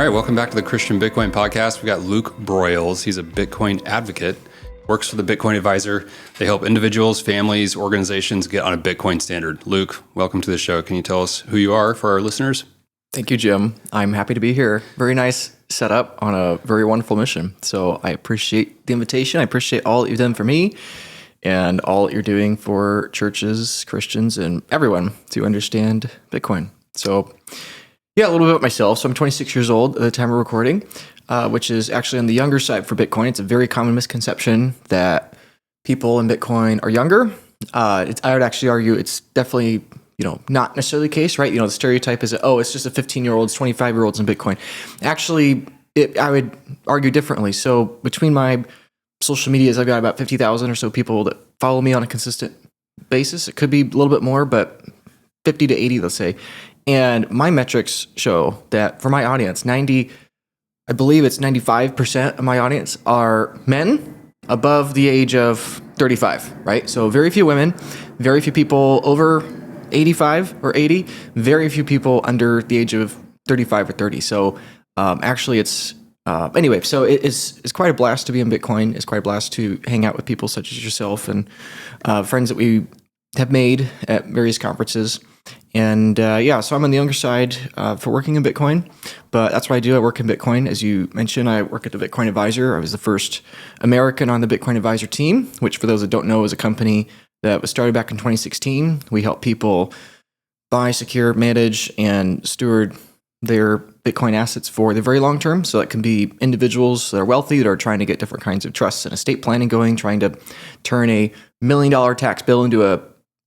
All right, welcome back to the Christian Bitcoin podcast. We got Luke Broyles. He's a Bitcoin advocate, works for the Bitcoin Advisor. They help individuals, families, organizations get on a Bitcoin standard. Luke, welcome to the show. Can you tell us who you are for our listeners? Thank you, Jim. I'm happy to be here. Very nice setup on a very wonderful mission. So I appreciate the invitation. I appreciate all that you've done for me and all that you're doing for churches, Christians, and everyone to understand Bitcoin. So yeah, a little bit about myself. So I'm 26 years old at the time of recording, which is actually on the younger side for Bitcoin. It's a very common misconception that people in Bitcoin are younger. I would actually argue it's definitely not necessarily the case, right? The stereotype is, it's just a 15-year-olds, 25-year-olds in Bitcoin. Actually, I would argue differently. So between my social medias, I've got about 50,000 or so people that follow me on a consistent basis. It could be a little bit more, but 50 to 80, let's say. And my metrics show that for my audience, I believe it's 95% of my audience are men above the age of 35, right? So very few women, very few people over 85 or 80, very few people under the age of 35 or 30. So actually it's, anyway, so it's quite a blast to be in Bitcoin. It's quite a blast to hang out with people such as yourself and friends that we have made at various conferences. And so I'm on the younger side for working in Bitcoin, but that's what I do. I work in Bitcoin. As you mentioned, I work at the Bitcoin Advisor. I was the first American on the Bitcoin Advisor team, which for those that don't know is a company that was started back in 2016. We help people buy, secure, manage, and steward their Bitcoin assets for the very long term. So that can be individuals that are wealthy that are trying to get different kinds of trusts and estate planning going, trying to turn a $1 million tax bill into a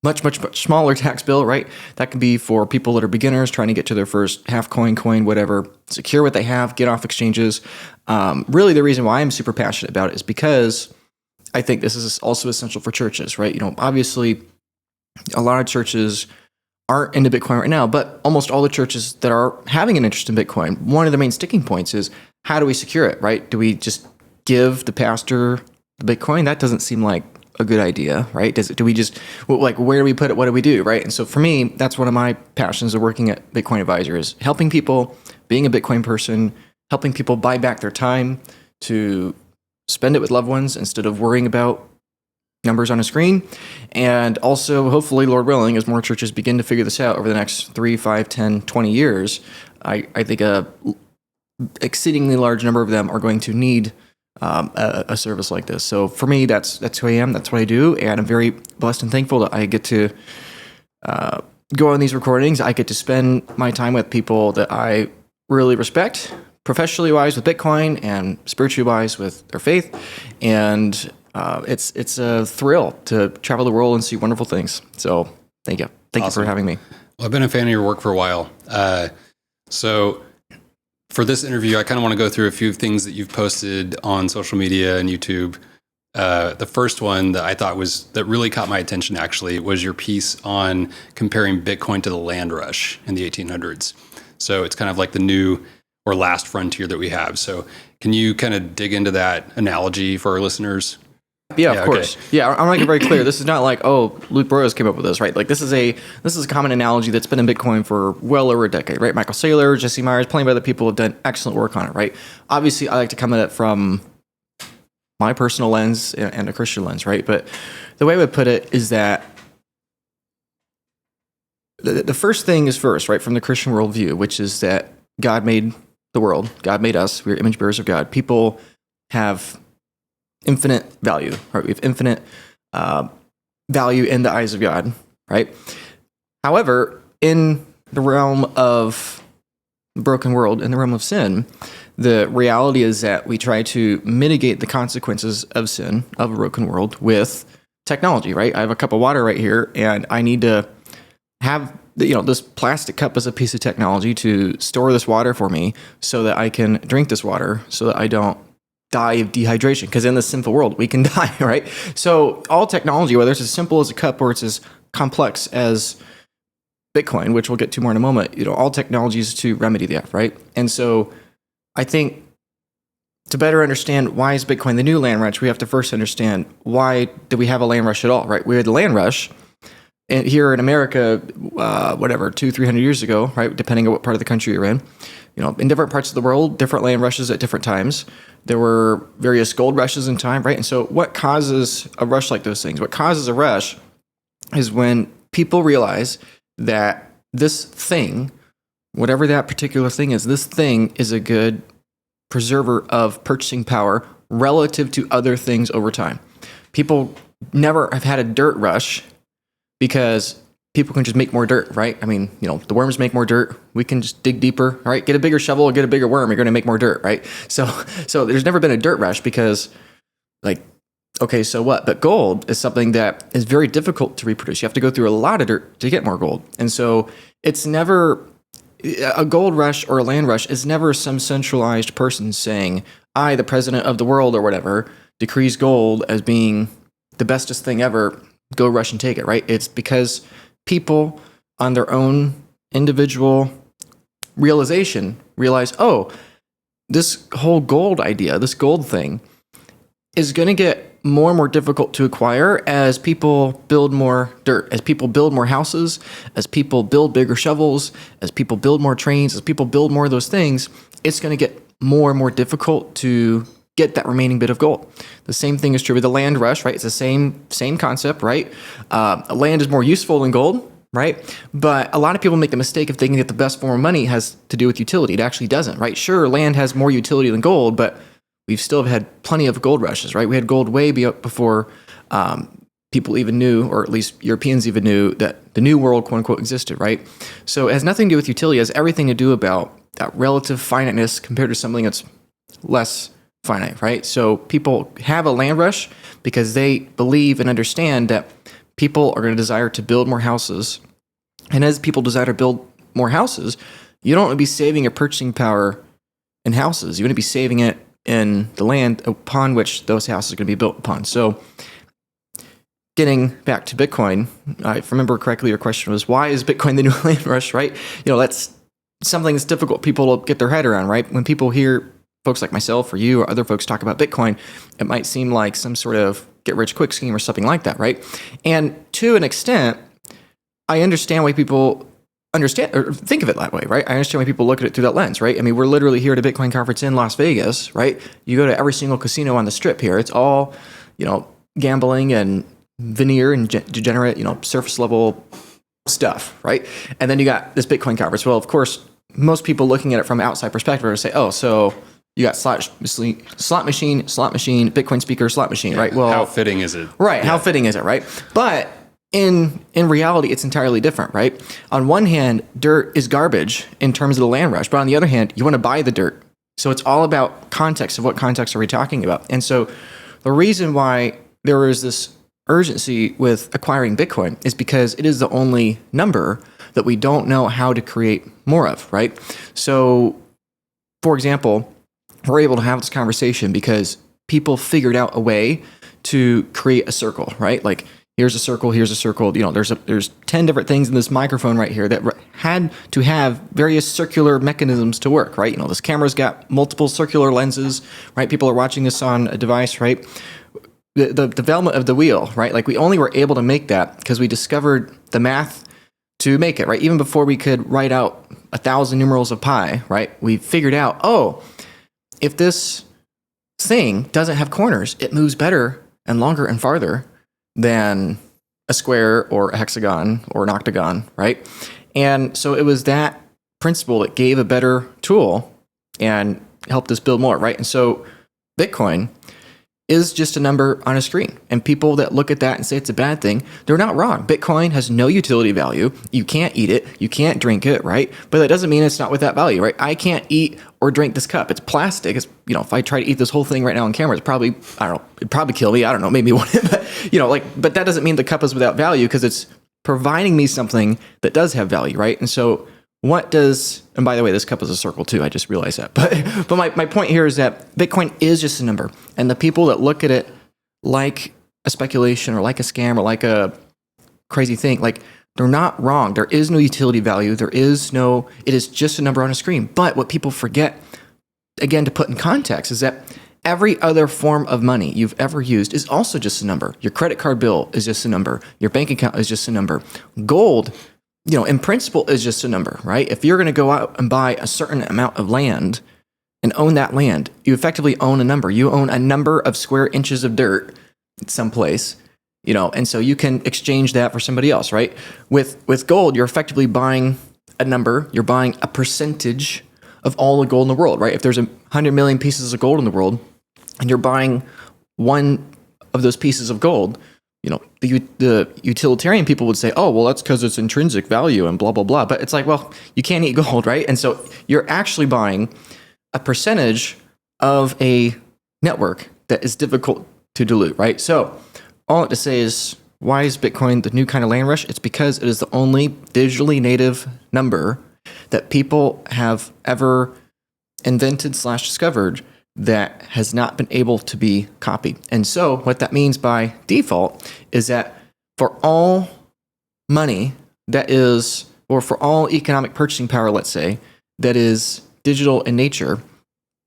much smaller tax bill, right? That can be for people that are beginners trying to get to their first half coin, whatever, secure what they have, get off exchanges. Really, the reason why I'm super passionate about it is because I think this is also essential for churches, right? Obviously, a lot of churches aren't into Bitcoin right now, but almost all the churches that are having an interest in Bitcoin, one of the main sticking points is how do we secure it, right? Do we just give the pastor the Bitcoin? That doesn't seem like a good idea, right? Do we just, where do we put it? What do we do, right? And so for me, that's one of my passions of working at Bitcoin Advisor is helping people, being a Bitcoin person, helping people buy back their time to spend it with loved ones instead of worrying about numbers on a screen. And also, hopefully, Lord willing, as more churches begin to figure this out over the next 3, 5, 10, 20 years, I think a exceedingly large number of them are going to need a service like this. So for me, that's who I am. That's what I do. And I'm very blessed and thankful that I get to go on these recordings. I get to spend my time with people that I really respect, professionally wise with Bitcoin and spiritually wise with their faith. And it's a thrill to travel the world and see wonderful things. So thank you. Thank Awesome. you for having me. Well, I've been a fan of your work for a while. So for this interview, I kind of want to go through a few things that you've posted on social media and YouTube. The first one that I thought that really caught my attention actually was your piece on comparing Bitcoin to the land rush in the 1800s. So it's kind of like the new or last frontier that we have. So can you kind of dig into that analogy for our listeners? Yeah, of course. Okay. Yeah, I'm making it very clear. This is not like, Luke Broyles came up with this, right? Like this is a common analogy that's been in Bitcoin for well over a decade, right? Michael Saylor, Jesse Myers, plenty of other people have done excellent work on it, right? Obviously, I like to come at it from my personal lens and a Christian lens, right? But the way I would put it is that the first thing is first, right? From the Christian worldview, which is that God made the world. God made us. We're image bearers of God. People have infinite value, right? We have infinite value in the eyes of God, right? However, in the realm of the broken world, in the realm of sin, the reality is that we try to mitigate the consequences of sin, of a broken world, with technology, right? I have a cup of water right here, and I need to have this plastic cup as a piece of technology to store this water for me so that I can drink this water, so that I don't die of dehydration, because in this sinful world, we can die, right? So all technology, whether it's as simple as a cup or it's as complex as Bitcoin, which we'll get to more in a moment, all technology is to remedy that, right? And so I think to better understand why is Bitcoin the new land rush, we have to first understand why do we have a land rush at all, right? We had the land rush and here in America, whatever, 200-300 years ago, right? Depending on what part of the country you're in, in different parts of the world, different land rushes at different times. There were various gold rushes in time, right? And so what causes a rush like those things? What causes a rush is when people realize that this thing, whatever that particular thing is, this thing is a good preserver of purchasing power relative to other things over time. People never have had a dirt rush because people can just make more dirt, right? I mean, the worms make more dirt. We can just dig deeper, right? Get a bigger shovel, get a bigger worm. You're going to make more dirt, right? So there's never been a dirt rush because, okay, so what? But gold is something that is very difficult to reproduce. You have to go through a lot of dirt to get more gold. And so it's never a gold rush or a land rush is never some centralized person saying, I, the president of the world or whatever, decrees gold as being the bestest thing ever. Go rush and take it, right? It's because people on their own individual realization realize, oh, this whole gold idea, this gold thing is going to get more and more difficult to acquire as people build more dirt, as people build more houses, as people build bigger shovels, as people build more trains, as people build more of those things. It's going to get more and more difficult to get that remaining bit of gold. The same thing is true with the land rush, right? It's the same concept, right? Land is more useful than gold, right? But a lot of people make the mistake of thinking that the best form of money has to do with utility. It actually doesn't, right? Sure, land has more utility than gold, but we've still had plenty of gold rushes, right? We had gold way before people even knew, or at least Europeans even knew, that the New World, quote unquote, existed, right? So it has nothing to do with utility. It has everything to do about that relative finiteness compared to something that's less finite, right? So people have a land rush because they believe and understand that people are going to desire to build more houses. And as people desire to build more houses, you don't want to be saving your purchasing power in houses. You want to be saving it in the land upon which those houses are going to be built upon. So getting back to Bitcoin, if I remember correctly, your question was, why is Bitcoin the new land rush, right? That's something that's difficult for people to get their head around, right? When people hear folks like myself or you or other folks talk about Bitcoin, it might seem like some sort of get-rich-quick scheme or something like that, right? And to an extent, I understand why people understand or think of it that way, right? I understand why people look at it through that lens, right? I mean, we're literally here at a Bitcoin conference in Las Vegas, right? You go to every single casino on the strip here. It's all, gambling and veneer and degenerate, surface level stuff, right? And then you got this Bitcoin conference. Well, of course, most people looking at it from an outside perspective are say, oh, so you got slot machine, Bitcoin speaker, slot machine, right? Well, how fitting is it? Right. Yeah. How fitting is it, right? But in reality, it's entirely different, right? On one hand, dirt is garbage in terms of the land rush, but on the other hand, you want to buy the dirt. So it's all about context of what context are we talking about. And so the reason why there is this urgency with acquiring Bitcoin is because it is the only number that we don't know how to create more of, right? So, for example, we're able to have this conversation because people figured out a way to create a circle, right? Like, here's a circle, there's 10 different things in this microphone right here that had to have various circular mechanisms to work, right? This camera's got multiple circular lenses, right? People are watching this on a device, right? The development of the wheel, right? Like, we only were able to make that because we discovered the math to make it, right? Even before we could write out 1,000 numerals of pi, right? We figured out, if this thing doesn't have corners, it moves better and longer and farther than a square or a hexagon or an octagon, right? And so it was that principle that gave a better tool and helped us build more, right? And so Bitcoin is just a number on a screen. And people that look at that and say it's a bad thing, they're not wrong. Bitcoin has no utility value. You can't eat it. You can't drink it, right? But that doesn't mean it's not with that value, right? I can't eat or drink this cup. It's plastic. It's, if I try to eat this whole thing right now on camera, it's probably, it'd probably kill me. I don't know, maybe it wouldn't, but, but that doesn't mean the cup is without value because it's providing me something that does have value, right? And so and by the way, this cup is a circle too. I just realized that. But my point here is that Bitcoin is just a number. And the people that look at it like a speculation or like a scam or like a crazy thing, they're not wrong. There is no utility value. It is just a number on a screen. But what people forget, again, to put in context, is that Every other form of money you've ever used is also just a number. Your credit card bill is just a number. Your bank account is just a number. Gold, in principle is just a number, right? If you're going to go out and buy a certain amount of land and own that land, you effectively own a number. You own a number of square inches of dirt someplace, and so you can exchange that for somebody else, right? With gold, you're effectively buying a number. You're buying a percentage of all the gold in the world, right? If there's 100 million pieces of gold in the world, and you're buying one of those pieces of gold, the utilitarian people would say, oh, well, that's because it's intrinsic value and blah, blah, blah. But it's like, well, you can't eat gold, right? And so you're actually buying a percentage of a network that is difficult to dilute, right? So all I have to say is, why is Bitcoin the new kind of land rush? It's because it is the only digitally native number that people have ever invented/discovered that has not been able to be copied. And so what that means by default is that for all money that is, or for all economic purchasing power, let's say, that is digital in nature,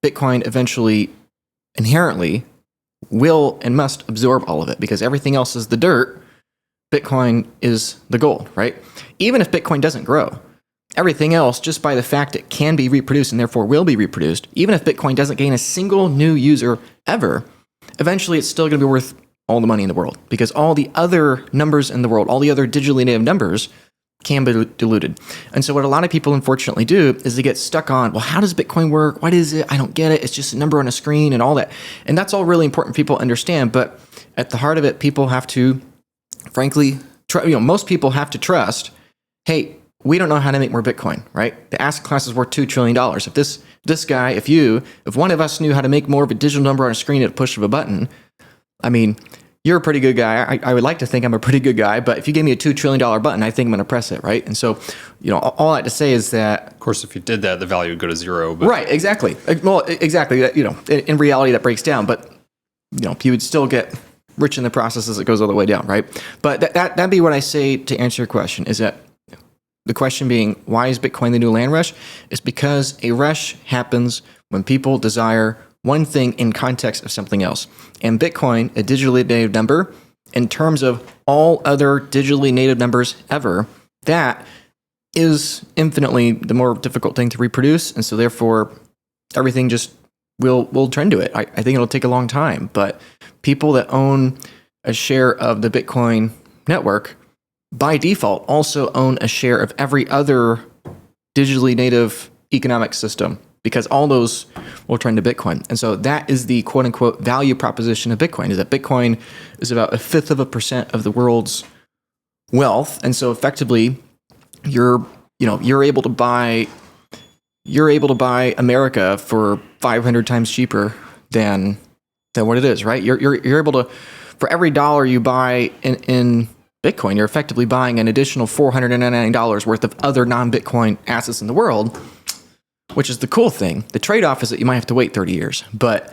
Bitcoin eventually inherently will and must absorb all of it, because everything else is the dirt. Bitcoin is the gold, right? Even if Bitcoin doesn't grow, everything else, just by the fact it can be reproduced and therefore will be reproduced, even if Bitcoin doesn't gain a single new user ever, eventually it's still going to be worth all the money in the world, because all the other numbers in the world, all the other digitally native numbers can be diluted. And so what a lot of people unfortunately do is they get stuck on, well, how does Bitcoin work? What is it? I don't get it. It's just a number on a screen and all that. And that's all really important for people to understand. But at the heart of it, people have to, frankly, most people have to trust, hey, we don't know how to make more Bitcoin, right? The asset class is worth $2 trillion. If this guy, if one of us knew how to make more of a digital number on a screen at a push of a button, I mean, you're a pretty good guy. I would like to think I'm a pretty good guy, but if you gave me a $2 trillion button, I think I'm going to press it, right? And so, all I have to say is that... Of course, if you did that, the value would go to zero. But... Right, exactly. Well, exactly. In reality, that breaks down, but, you would still get rich in the process as it goes all the way down, right? But that'd be what I say to answer your question, is that the question being, why is Bitcoin the new land rush? It's because a rush happens when people desire one thing in context of something else. And Bitcoin, a digitally native number, in terms of all other digitally native numbers ever, that is infinitely the more difficult thing to reproduce. And so therefore, everything just will trend to it. I think it'll take a long time. But people that own a share of the Bitcoin network, by default, also own a share of every other digitally native economic system, because all those will trend to Bitcoin. And so that is the quote unquote value proposition of Bitcoin, is that Bitcoin is about 0.5% of the world's wealth. And so effectively you're able to buy America for 500 times cheaper than what it is, right? You're able to, for every dollar you buy in Bitcoin, you're effectively buying an additional $499 worth of other non-Bitcoin assets in the world, which is the cool thing. The trade-off is that you might have to wait 30 years, but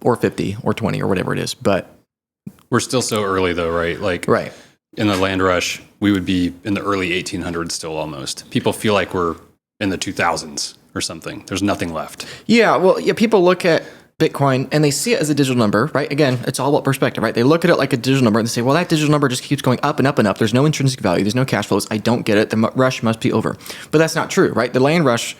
or 50 or 20 or whatever it is. But we're still so early though, right? Like right. In the land rush, we would be in the early 1800s still almost. People feel like we're in the 2000s or something. There's nothing left. Yeah, well, people look at Bitcoin and they see it as a digital number, right? Again, it's all about perspective, right? They look at it like a digital number and they say, well, that digital number just keeps going up and up and up. There's no intrinsic value. There's no cash flows. I don't get it. The rush must be over. But that's not true, right? The land rush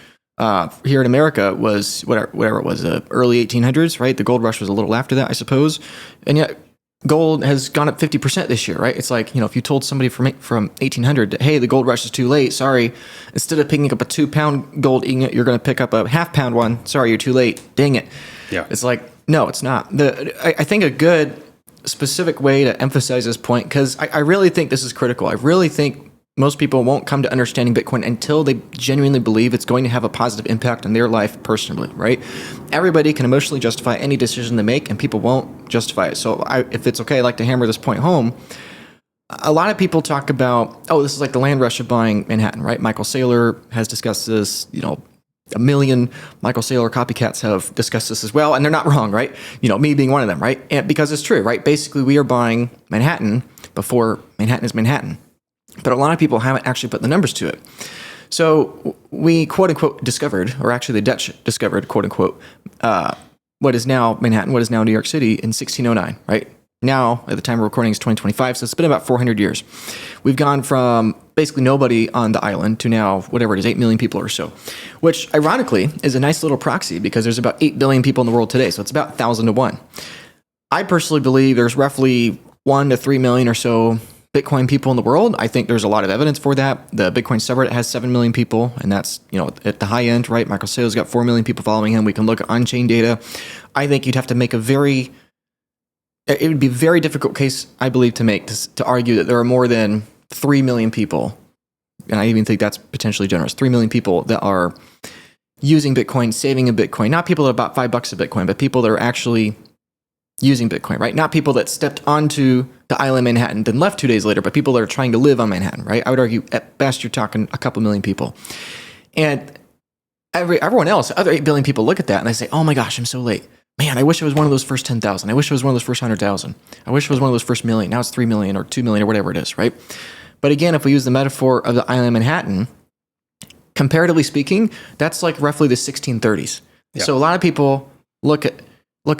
here in America was whatever it was, early 1800s, right? The gold rush was a little after that, I suppose. And yet gold has gone up 50% this year, right? It's like, if you told somebody from 1800 that, hey, the gold rush is too late, sorry, instead of picking up a 2-pound gold ingot, you're going to pick up a half-pound one. Sorry, you're too late. Dang it. Yeah. It's like, no, it's not. I think a good specific way to emphasize this point, because I really think this is critical. I really think most people won't come to understanding Bitcoin until they genuinely believe it's going to have a positive impact on their life personally, right? Everybody can emotionally justify any decision they make, and people won't justify it. So if it's okay, I'd like to hammer this point home. A lot of people talk about, this is like the land rush of buying Manhattan, right? Michael Saylor has discussed this, a million Michael Saylor copycats have discussed this as well, and they're not wrong, right? Me being one of them, right? And because it's true, right? Basically, we are buying Manhattan before Manhattan is Manhattan. But a lot of people haven't actually put the numbers to it. So we, quote unquote, discovered, or actually the Dutch discovered, quote unquote, what is now Manhattan, what is now New York City in 1609, right? Now, at the time of recording, is 2025, so it's been about 400 years. We've gone from basically nobody on the island to now, whatever it is, 8 million people or so, which ironically is a nice little proxy because there's about 8 billion people in the world today, so it's about 1,000 to 1. I personally believe there's roughly 1 to 3 million or so Bitcoin people in the world. I think there's a lot of evidence for that. The Bitcoin subreddit has 7 million people, and that's, at the high end, right? Michael Saylor's got 4 million people following him. We can look at on-chain data. I think you'd have to make it would be a very difficult case, I believe, to make to argue that there are more than 3 million people, and I even think that's potentially generous, 3 million people that are using Bitcoin, saving a Bitcoin. Not people that bought $5 of Bitcoin, but people that are actually using Bitcoin, right? Not people that stepped onto the island Manhattan, then left 2 days later, but people that are trying to live on Manhattan, right? I would argue at best you're talking a couple million people. And everyone else, other 8 billion people look at that and they say, oh my gosh, I'm so late. Man, I wish it was one of those first 10,000. I wish it was one of those first 100,000. I wish it was one of those first million. Now it's 3 million or 2 million or whatever it is, right? But again, if we use the metaphor of the island Manhattan, comparatively speaking, that's like roughly the 1630s. Yeah. So a lot of people look at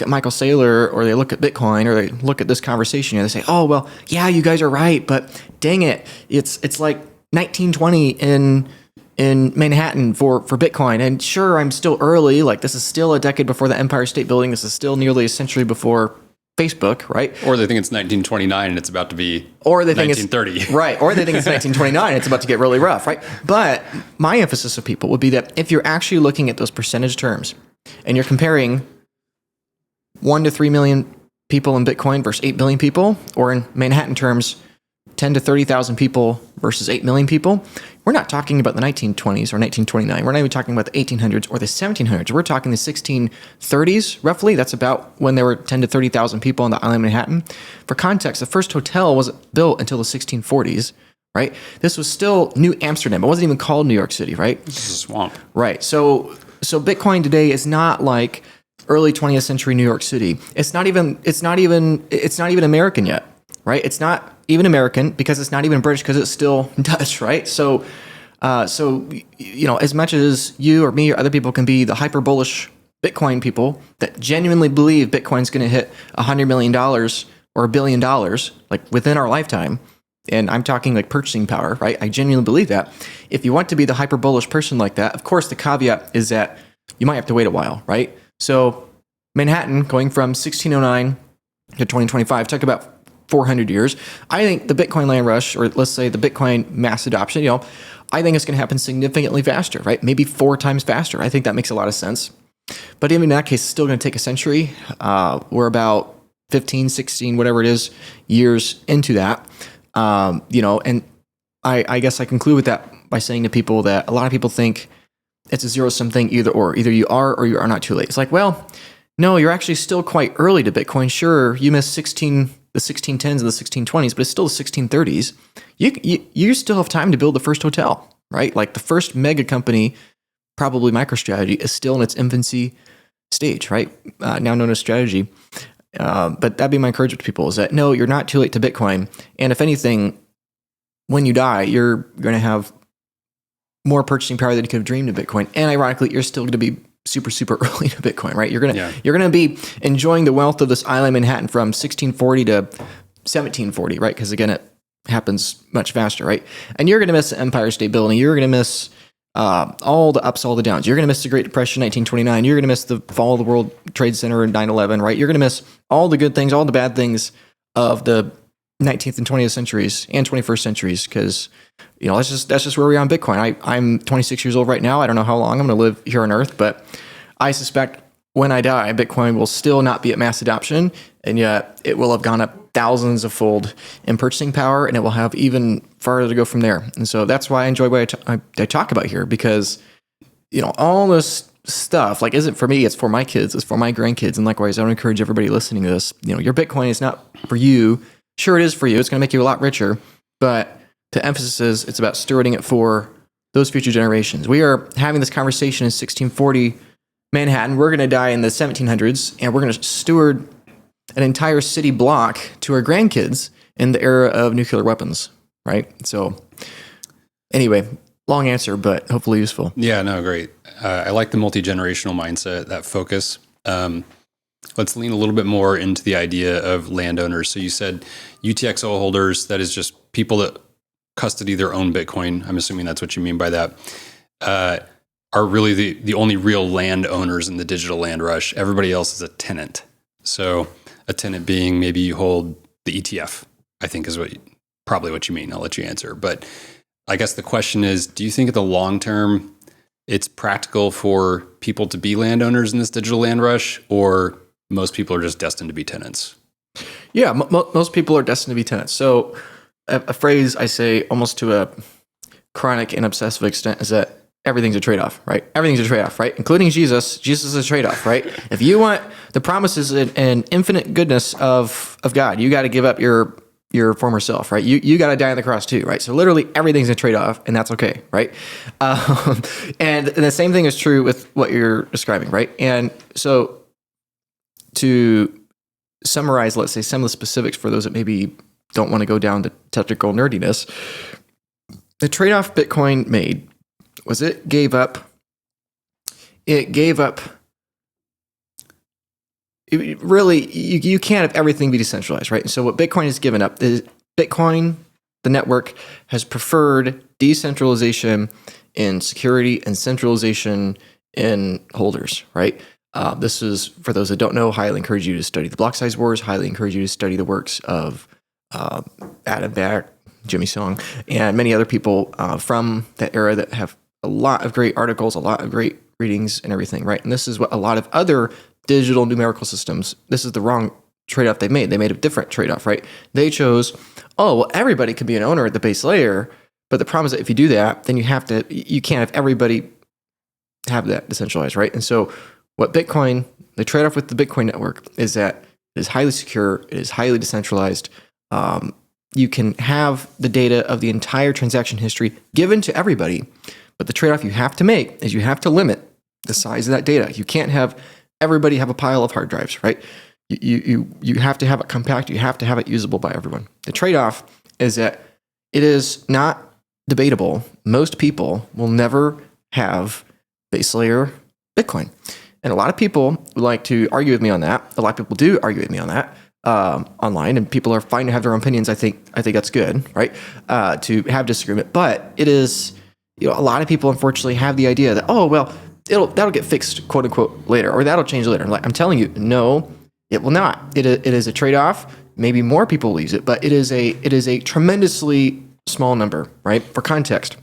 Michael Saylor, or they look at Bitcoin, or they look at this conversation and they say, oh, well, yeah, you guys are right, but dang it, it's like 1920 in Manhattan for Bitcoin. And sure, I'm still early. Like, this is still a decade before the Empire State Building. This is still nearly a century before Facebook, right? Or they think it's 1929 and it's about to be or they think 1930. It's, right. Or they think it's 1929 and it's about to get really rough, right? But my emphasis of people would be that if you're actually looking at those percentage terms and you're comparing 1 to 3 million people in Bitcoin versus 8 billion people, or in Manhattan terms, 10 to 30,000 people versus 8 million people, we're not talking about the 1920s or 1929. We're not even talking about the 1800s or the 1700s. We're talking the 1630s, roughly. That's about when there were 10 to 30,000 people on the island of Manhattan. For context, the first hotel wasn't built until the 1640s, right? This was still New Amsterdam. It wasn't even called New York City, right? This is a swamp. Right. So Bitcoin today is not like early 20th century New York City. It's not even American yet, right? It's not even American because it's not even British because it's still Dutch, right? So as much as you or me or other people can be the hyper bullish Bitcoin people that genuinely believe Bitcoin's going to hit $100 million or $1 billion, like within our lifetime, and I'm talking like purchasing power, right? I genuinely believe that. If you want to be the hyper bullish person like that, of course, the caveat is that you might have to wait a while, right? So Manhattan going from 1609 to 2025 took about 400 years. I think the Bitcoin land rush, or let's say the Bitcoin mass adoption, I think it's going to happen significantly faster, right? Maybe 4 times faster. I think that makes a lot of sense. But even in that case, it's still going to take a century. We're about 15, 16, whatever it is, years into that. And I guess I conclude with that by saying to people that a lot of people think it's a zero-sum thing, either or. Either you are or you are not too late. It's like, well, no, you're actually still quite early to Bitcoin. Sure, you missed the 1610s and the 1620s, but it's still the 1630s. You still have time to build the first hotel, right? Like the first mega company, probably MicroStrategy, is still in its infancy stage, right? Now known as Strategy. But that'd be my encouragement to people, is that no, you're not too late to Bitcoin. And if anything, when you die, you're going to have more purchasing power than you could have dreamed of Bitcoin. And ironically, you're still going to be super, super early to Bitcoin, right? You're gonna be enjoying the wealth of this island Manhattan from 1640 to 1740, right? Because again, it happens much faster, right? And you're gonna miss the Empire State Building. You're gonna miss all the ups, all the downs. You're gonna miss the Great Depression, 1929. You're gonna miss the fall of the World Trade Center in 9/11, right? You're gonna miss all the good things, all the bad things of the 19th and 20th centuries and 21st centuries, because that's just where we are on Bitcoin. I'm 26 years old right now. I don't know how long I'm going to live here on Earth, but I suspect when I die, Bitcoin will still not be at mass adoption, and yet it will have gone up thousands of fold in purchasing power, and it will have even farther to go from there. And so that's why I enjoy what I talk about here, because all this stuff isn't for me. It's for my kids. It's for my grandkids, and likewise, I would encourage everybody listening to this. Your Bitcoin is not for you. Sure, it is for you. It's going to make you a lot richer, but the emphasis is it's about stewarding it for those future generations. We are having this conversation in 1640 Manhattan. We're going to die in the 1700s, and we're going to steward an entire city block to our grandkids in the era of nuclear weapons, right? So anyway, long answer, but hopefully useful. Yeah, no, great. I like the multi-generational mindset, that focus. Let's lean a little bit more into the idea of landowners. So you said UTXO holders, that is just people that custody their own Bitcoin. I'm assuming that's what you mean by that. Are really the only real landowners in the digital land rush. Everybody else is a tenant. So a tenant being maybe you hold the ETF, I think is probably what you mean. I'll let you answer. But I guess the question is, do you think at the long term, it's practical for people to be landowners in this digital land rush, or most people are just destined to be tenants? Yeah, most people are destined to be tenants. So a phrase I say almost to a chronic and obsessive extent is that everything's a trade-off, right? Everything's a trade-off, right? Including Jesus. Jesus is a trade-off, right? If you want the promises and infinite goodness of God, you got to give up your former self, right? You got to die on the cross too, right? So literally everything's a trade-off, and that's okay, right? And the same thing is true with what you're describing, right? And so to summarize, let's say some of the specifics for those that maybe don't want to go down to technical nerdiness, the trade-off Bitcoin made was it gave up, really, you can't have everything be decentralized, right? And so what Bitcoin has given up is Bitcoin, the network, has preferred decentralization in security and centralization in holders, right? This is, for those that don't know, highly encourage you to study the block size wars, highly encourage you to study the works of Adam Back, Jimmy Song, and many other people from that era that have a lot of great articles, a lot of great readings and everything, right? And this is what a lot of other digital numerical systems, this is the wrong trade-off they made. They made a different trade-off, right? They chose, oh, well, everybody can be an owner at the base layer, but the problem is that if you do that, then you can't have everybody have that decentralized, right? And so what Bitcoin, the trade-off with the Bitcoin network is that it is highly secure, it is highly decentralized. You can have the data of the entire transaction history given to everybody, but the trade-off you have to make is you have to limit the size of that data. You can't have everybody have a pile of hard drives, right? You have to have it compact. You have to have it usable by everyone. The trade-off is that it is not debatable. Most people will never have base layer Bitcoin. And a lot of people would like to argue with me on that. A lot of people do argue with me on that online, and people are fine to have their own opinions. I think that's good, right? To have disagreement, but it is, a lot of people unfortunately have the idea that, oh, well, that'll get fixed, quote unquote, later, or that'll change later. I'm telling you, no, it will not. It is a trade-off. Maybe more people will use it, but it is a tremendously small number, right? For context,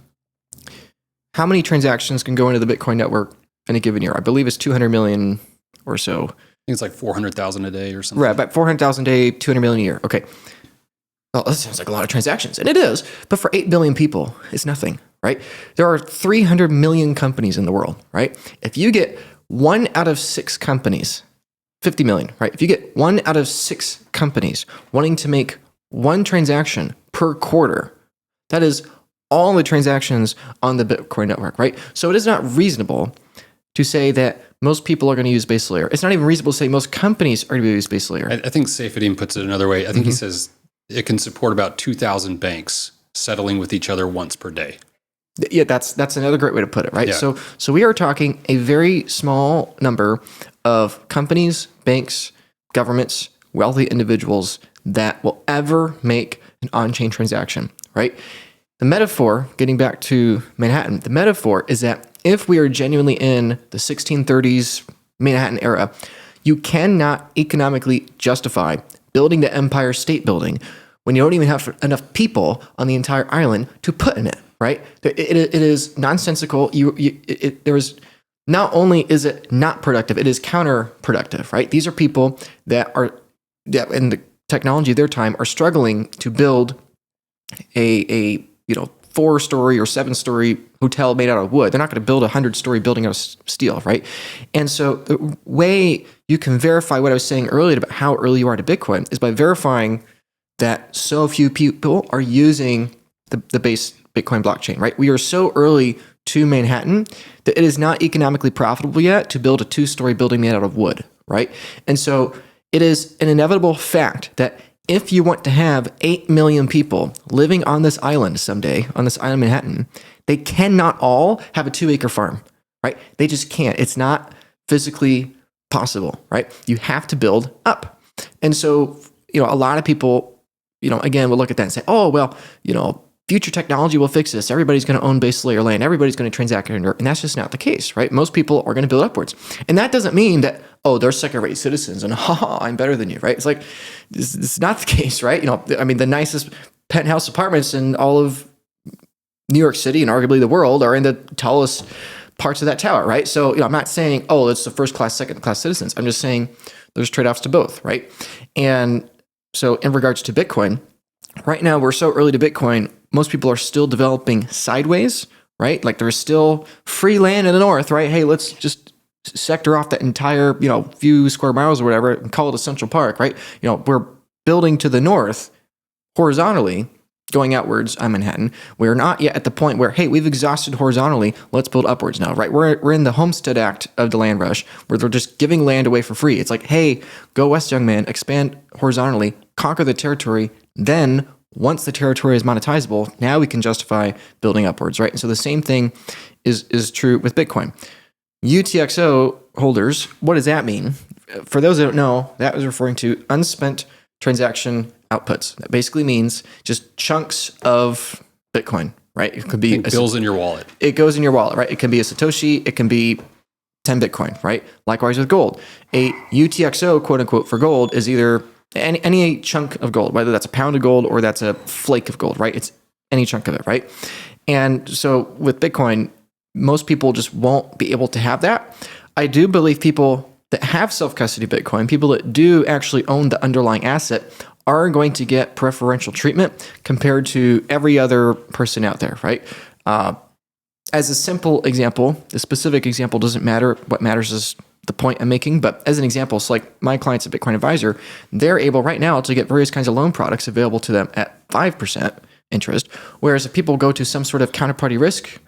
how many transactions can go into the Bitcoin network in a given year? I believe it's 200 million or so. I think it's like 400,000 a day or something. Right, about 400,000 a day, 200 million a year. Okay. Well, that sounds like a lot of transactions, and it is, but for 8 billion people, it's nothing, right? There are 300 million companies in the world, right? If you get 1 out of 6 companies, 50 million, right? If you get 1 out of 6 companies wanting to make one transaction per quarter, that is all the transactions on the Bitcoin network, right? So it is not reasonable to say that most people are going to use base layer. It's not even reasonable to say most companies are going to use base layer. I think Seyfedin puts it another way. I think he says it can support about 2,000 banks settling with each other once per day. Yeah, that's another great way to put it, right? Yeah. So we are talking a very small number of companies, banks, governments, wealthy individuals that will ever make an on-chain transaction, right? The metaphor, getting back to Manhattan, the metaphor is that if we are genuinely in the 1630s Manhattan era, you cannot economically justify building the Empire State Building when you don't even have enough people on the entire island to put in it, right? It is nonsensical. Not only is it not productive, it is counterproductive, right? These are people that in the technology of their time are struggling to build a 4-story or 7-story hotel made out of wood. They're not going to build a 100-story building out of steel, right? And so the way you can verify what I was saying earlier about how early you are to Bitcoin is by verifying that so few people are using the base Bitcoin blockchain, right? We are so early to Manhattan that it is not economically profitable yet to build a 2-story building made out of wood, right? And so it is an inevitable fact that if you want to have 8 million people living on this island someday, on this island Manhattan, they cannot all have a 2-acre farm, right? They just can't. It's not physically possible, right? You have to build up. And so, a lot of people, again, will look at that and say, oh, well, future technology will fix this. Everybody's going to own base layer land. Everybody's going to transact under it. And that's just not the case, right? Most people are going to build upwards. And that doesn't mean that, oh, they're second-rate citizens and I'm better than you, right? It's like, this is not the case, right? The nicest penthouse apartments in all of New York City and arguably the world are in the tallest parts of that tower, right? So, I'm not saying, oh, it's the first-class, second-class citizens. I'm just saying there's trade-offs to both, right? And so in regards to Bitcoin, right now we're so early to Bitcoin, most people are still developing sideways, right? Like there's still free land in the north, right? Hey, let's just sector off that entire, few square miles or whatever and call it a central park, right? We're building to the north horizontally, going outwards on Manhattan. We're not yet at the point where, hey, we've exhausted horizontally, let's build upwards now, right? We're in the Homestead Act of the land rush, where they're just giving land away for free. It's like, hey, go west, young man, expand horizontally, conquer the territory, then once the territory is monetizable, now we can justify building upwards, right? And so the same thing is true with Bitcoin. UTXO holders, what does that mean? For those that don't know, that was referring to unspent transaction outputs. That basically means just chunks of Bitcoin, right? It could be bills in your wallet. It goes in your wallet, right? It can be a Satoshi, it can be 10 Bitcoin, right? Likewise with gold. A UTXO, quote unquote, for gold is either any chunk of gold, whether that's a pound of gold or that's a flake of gold, right? It's any chunk of it, right? And so with Bitcoin, most people just won't be able to have that. I do believe people that have self-custody Bitcoin, people that do actually own the underlying asset, are going to get preferential treatment compared to every other person out there, right? As a simple example, the specific example doesn't matter. What matters is the point I'm making. But as an example, it's like my clients at Bitcoin Advisor, they're able right now to get various kinds of loan products available to them at 5% interest. Whereas if people go to some sort of counterparty risk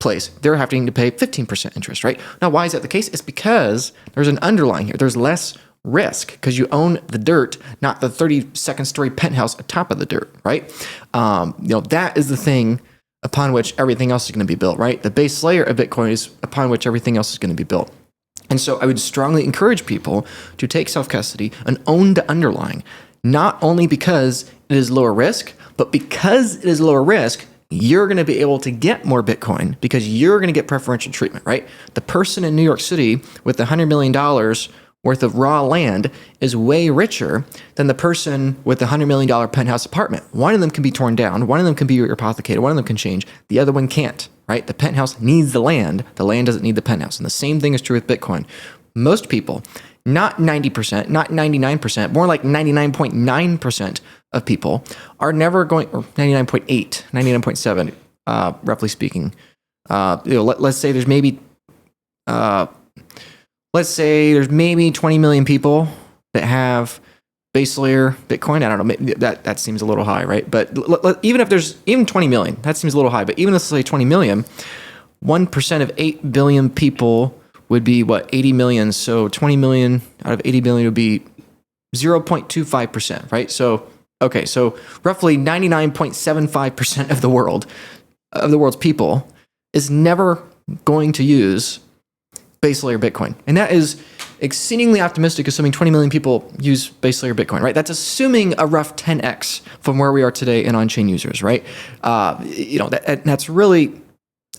place, they're having to pay 15% interest, right? Now, why is that the case? It's because there's an underlying here. There's less risk because you own the dirt, not the 32nd story penthouse atop of the dirt, right? That is the thing upon which everything else is going to be built, right? The base layer of Bitcoin is upon which everything else is going to be built. And so I would strongly encourage people to take self-custody and own the underlying, not only because it is lower risk, but because it is lower risk, you're going to be able to get more Bitcoin because you're going to get preferential treatment, right? The person in New York City with $100 million worth of raw land is way richer than the person with the $100 million penthouse apartment. One of them can be torn down. One of them can be rehypothecated. One of them can change. The other one can't, right? The penthouse needs the land. The land doesn't need the penthouse. And the same thing is true with Bitcoin. Most people, not 90%, not 99%, more like 99.9% of people are never going, or 99.8, 99.7, roughly speaking. Let's say there's maybe, there's maybe 20 million people that have base layer Bitcoin. I don't know, maybe that seems a little high, right? But even if there's even 20 million, that seems a little high. But even let's say 20 million, 1% of 8 billion people would be what, 80 million. So 20 million out of 80 billion would be 0.25%, right? So, okay, so roughly 99.75% of the world's people is never going to use base layer Bitcoin. And that is exceedingly optimistic, assuming 20 million people use base layer Bitcoin, right? That's assuming a rough 10x from where we are today in on-chain users, right? That's really,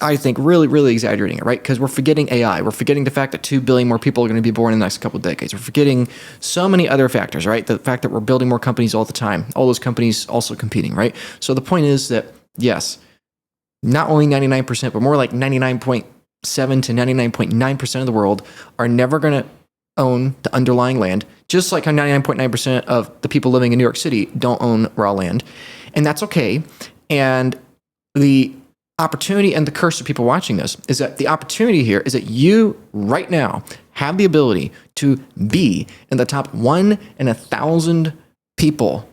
I think, really exaggerating it, right? Because we're forgetting AI. We're forgetting the fact that 2 billion more people are going to be born in the next couple of decades. We're forgetting so many other factors, right? The fact that we're building more companies all the time, all those companies also competing, right? So the point is that, yes, not only 99%, but more like 99.7 to 99.9% of the world are never going to own the underlying land, just like how 99.9% of the people living in New York City don't own raw land. And that's okay. And the opportunity and the curse of people watching this is that the opportunity here is that you right now have the ability to be in the top 1 in 1,000 people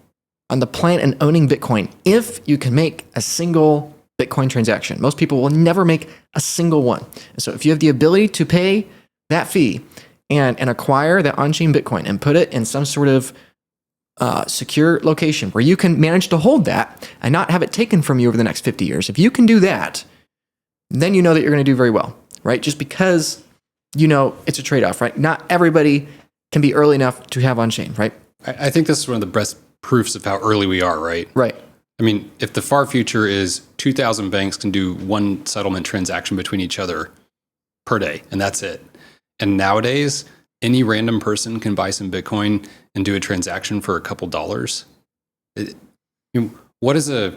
on the planet and owning Bitcoin if you can make a single Bitcoin transaction. Most people will never make a single one. And so if you have the ability to pay that fee and acquire that on-chain Bitcoin and put it in some sort of secure location where you can manage to hold that and not have it taken from you over the next 50 years, if you can do that, then you know that you're going to do very well, right? Just because it's a trade-off, right? Not everybody can be early enough to have on-chain, right? I think this is one of the best proofs of how early we are, right? Right. I mean, if the far future is 2,000 banks can do one settlement transaction between each other per day, and that's it. And nowadays, any random person can buy some Bitcoin and do a transaction for a couple dollars. What is a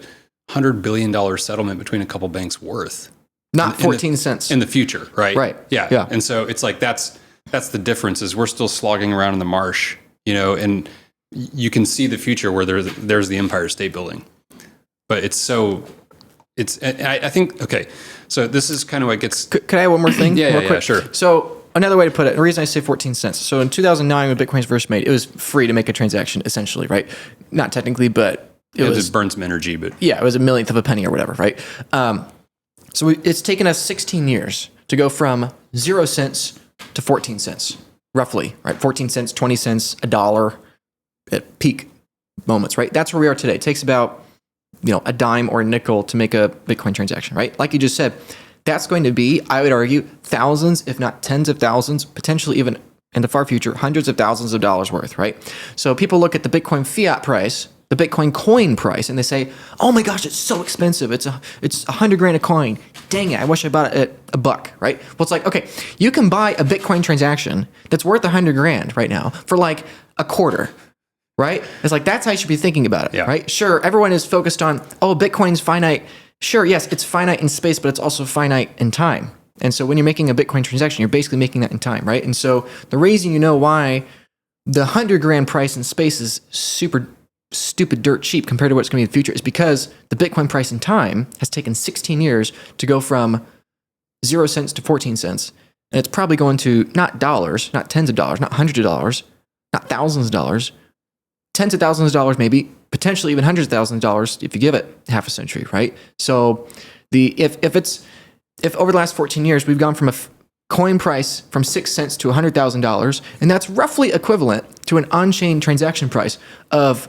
$100 billion settlement between a couple banks worth? Not 14 cents. In the future, right? Right. Yeah. And so it's like that's the difference is we're still slogging around in the marsh, and you can see the future where there's the Empire State Building. But I think, okay, so this is kind of what gets... Could I add one more thing? Yeah, sure. So another way to put it, the reason I say 14 cents. So in 2009, when Bitcoin's first made, it was free to make a transaction, essentially, right? Not technically, but it was... It burned some energy, but... Yeah, it was a millionth of a penny or whatever, right? So it's taken us 16 years to go from 0 cents to 14 cents, roughly, right? 14 cents, 20 cents, $1 at peak moments, right? That's where we are today. It takes about a dime or a nickel to make a Bitcoin transaction, right? Like you just said, that's going to be, I would argue, thousands, if not tens of thousands, potentially even in the far future, hundreds of thousands of dollars worth, right? So people look at the Bitcoin fiat price, the Bitcoin coin price, and they say, oh my gosh, it's so expensive. It's $100,000 a coin. Dang it, I wish I bought it at $1, right? Well, it's like, okay, you can buy a Bitcoin transaction that's worth $100,000 right now for like a quarter. Right? It's like, that's how you should be thinking about it, right? Sure, everyone is focused on, Bitcoin's finite. Sure, yes, it's finite in space, but it's also finite in time. And so when you're making a Bitcoin transaction, you're basically making that in time, right? And so the reason why the $100,000 price in space is super stupid dirt cheap compared to what's going to be in the future is because the Bitcoin price in time has taken 16 years to go from 0 cents to 14 cents. And it's probably going to not dollars, not tens of dollars, not hundreds of dollars, not thousands of dollars, tens of thousands of dollars, maybe potentially even hundreds of thousands of dollars if you give it half a century, right? So if over the last 14 years we've gone from a coin price from 6 cents to $100,000, and that's roughly equivalent to an on-chain transaction price of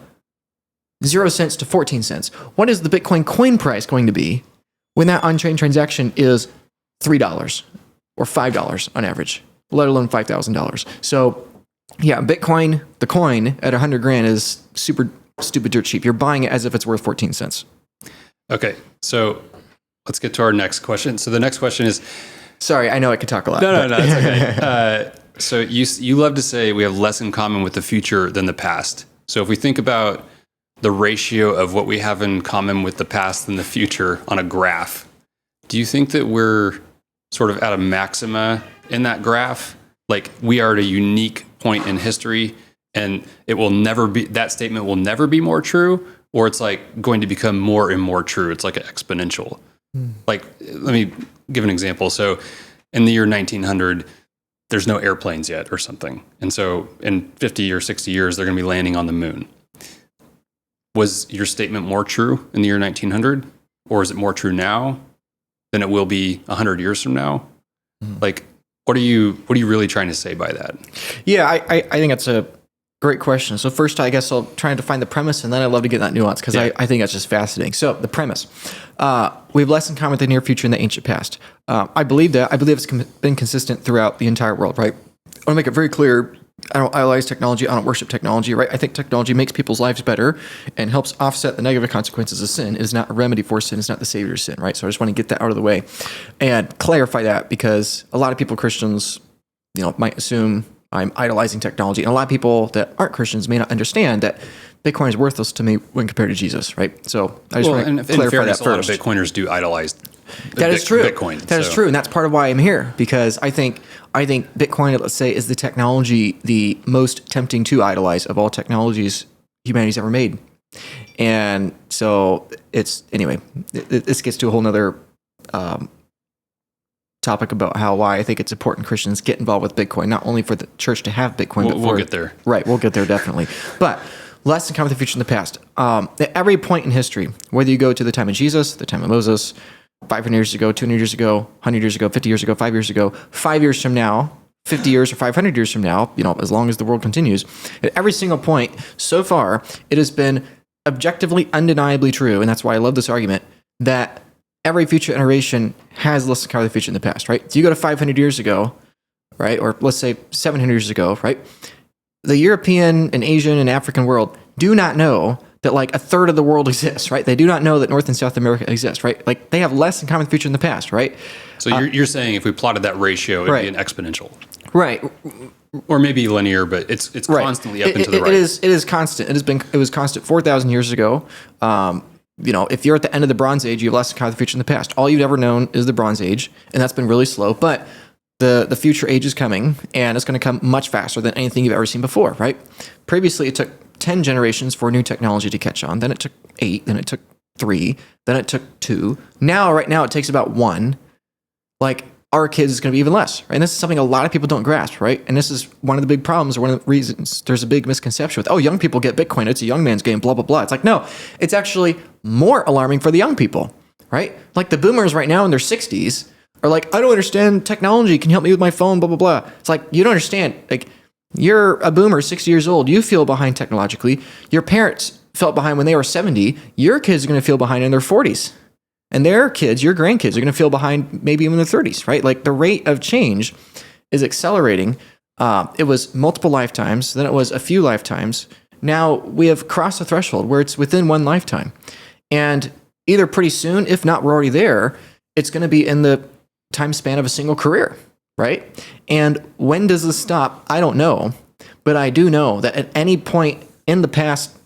0 cents to 14 cents. What is the Bitcoin coin price going to be when that on-chain transaction is $3 or $5 on average, let alone $5,000? So yeah, Bitcoin, the coin at $100,000 is super stupid dirt cheap. You're buying it as if it's worth 14 cents. Okay, so let's get to our next question. So the next question is... Sorry, I know I could talk a lot. No, it's okay. So you love to say we have less in common with the future than the past. So if we think about the ratio of what we have in common with the past and the future on a graph, do you think that we're sort of at a maxima in that graph? Like we are at a unique point in history and that statement will never be more true, or it's like going to become more and more true. It's like an exponential. Like, let me give an example. So in the year 1900, there's no airplanes yet or something. And so in 50 or 60 years, they're going to be landing on the moon. Was your statement more true in the year 1900? Or is it more true now than it will be 100 years from now? Like, what are you really trying to say by that? Yeah, I think that's a great question. So first, I guess I'll try to define the premise, and then I'd love to get that nuance because I think that's just fascinating. So the premise, we have less in common with the near future and the ancient past. I believe that. I believe it's been consistent throughout the entire world, right? I want to make it very clear. I don't idolize technology. I don't worship technology, right? I think technology makes people's lives better and helps offset the negative consequences of sin. It is not a remedy for sin. It's not the savior of sin, right? So I just want to get that out of the way and clarify that because a lot of people, Christians, might assume I'm idolizing technology. And a lot of people that aren't Christians may not understand that Bitcoin is worthless to me when compared to Jesus, right? So I just want to clarify that first. A lot of Bitcoiners do idolize that is true. Bitcoin. That is true. And that's part of why I'm here, because I think Bitcoin, let's say, is the technology the most tempting to idolize of all technologies humanity's ever made. And so this gets to a whole nother topic about why I think it's important Christians get involved with Bitcoin, not only for the church to have Bitcoin, but we'll get there. Right, we'll get there definitely. But less in common with the future and the past. At every point in history, whether you go to the time of Jesus, the time of Moses, 500 years ago, 200 years ago, 100 years ago, 50 years ago, 5 years ago, 5 years from now, 50 years or 500 years from now, as long as the world continues, at every single point so far, it has been objectively, undeniably true, and that's why I love this argument, that every future iteration has less in common with the future in the past, right? So you go to 500 years ago, right? Or let's say 700 years ago, right? The European and Asian and African world do not know that like a third of the world exists, right? They do not know that North and South America exists, right? Like they have less in common with the future in the past, right? So you're saying if we plotted that ratio, it'd be an exponential. Right. Or maybe linear, but it's constantly up and to the right. It is constant. It was constant 4,000 years ago. If you're at the end of the Bronze Age, you have less in common with the future in the past. All you've ever known is the Bronze Age, and that's been really slow. But the future age is coming, and it's going to come much faster than anything you've ever seen before, right? Previously, it took 10 generations for new technology to catch on. Then it took 8. Then it took 3. Then it took 2. Right now, it takes about 1. Like, our kids is going to be even less, right? And this is something a lot of people don't grasp, right? And this is one of the big problems, or one of the reasons there's a big misconception with, young people get Bitcoin. It's a young man's game, blah, blah, blah. It's like, no, it's actually more alarming for the young people, right? Like the boomers right now in their 60s are like, I don't understand technology. Can you help me with my phone, blah, blah, blah. It's like, you don't understand. Like, you're a boomer, 60 years old. You feel behind technologically. Your parents felt behind when they were 70. Your kids are going to feel behind in their 40s. And their kids, your grandkids, are going to feel behind maybe even in their 30s, right? Like the rate of change is accelerating. It was multiple lifetimes, then it was a few lifetimes. Now we have crossed the threshold where it's within one lifetime. And either pretty soon, if not, we're already there, it's going to be in the time span of a single career, right? And when does this stop? I don't know. But I do know that at any point in the past,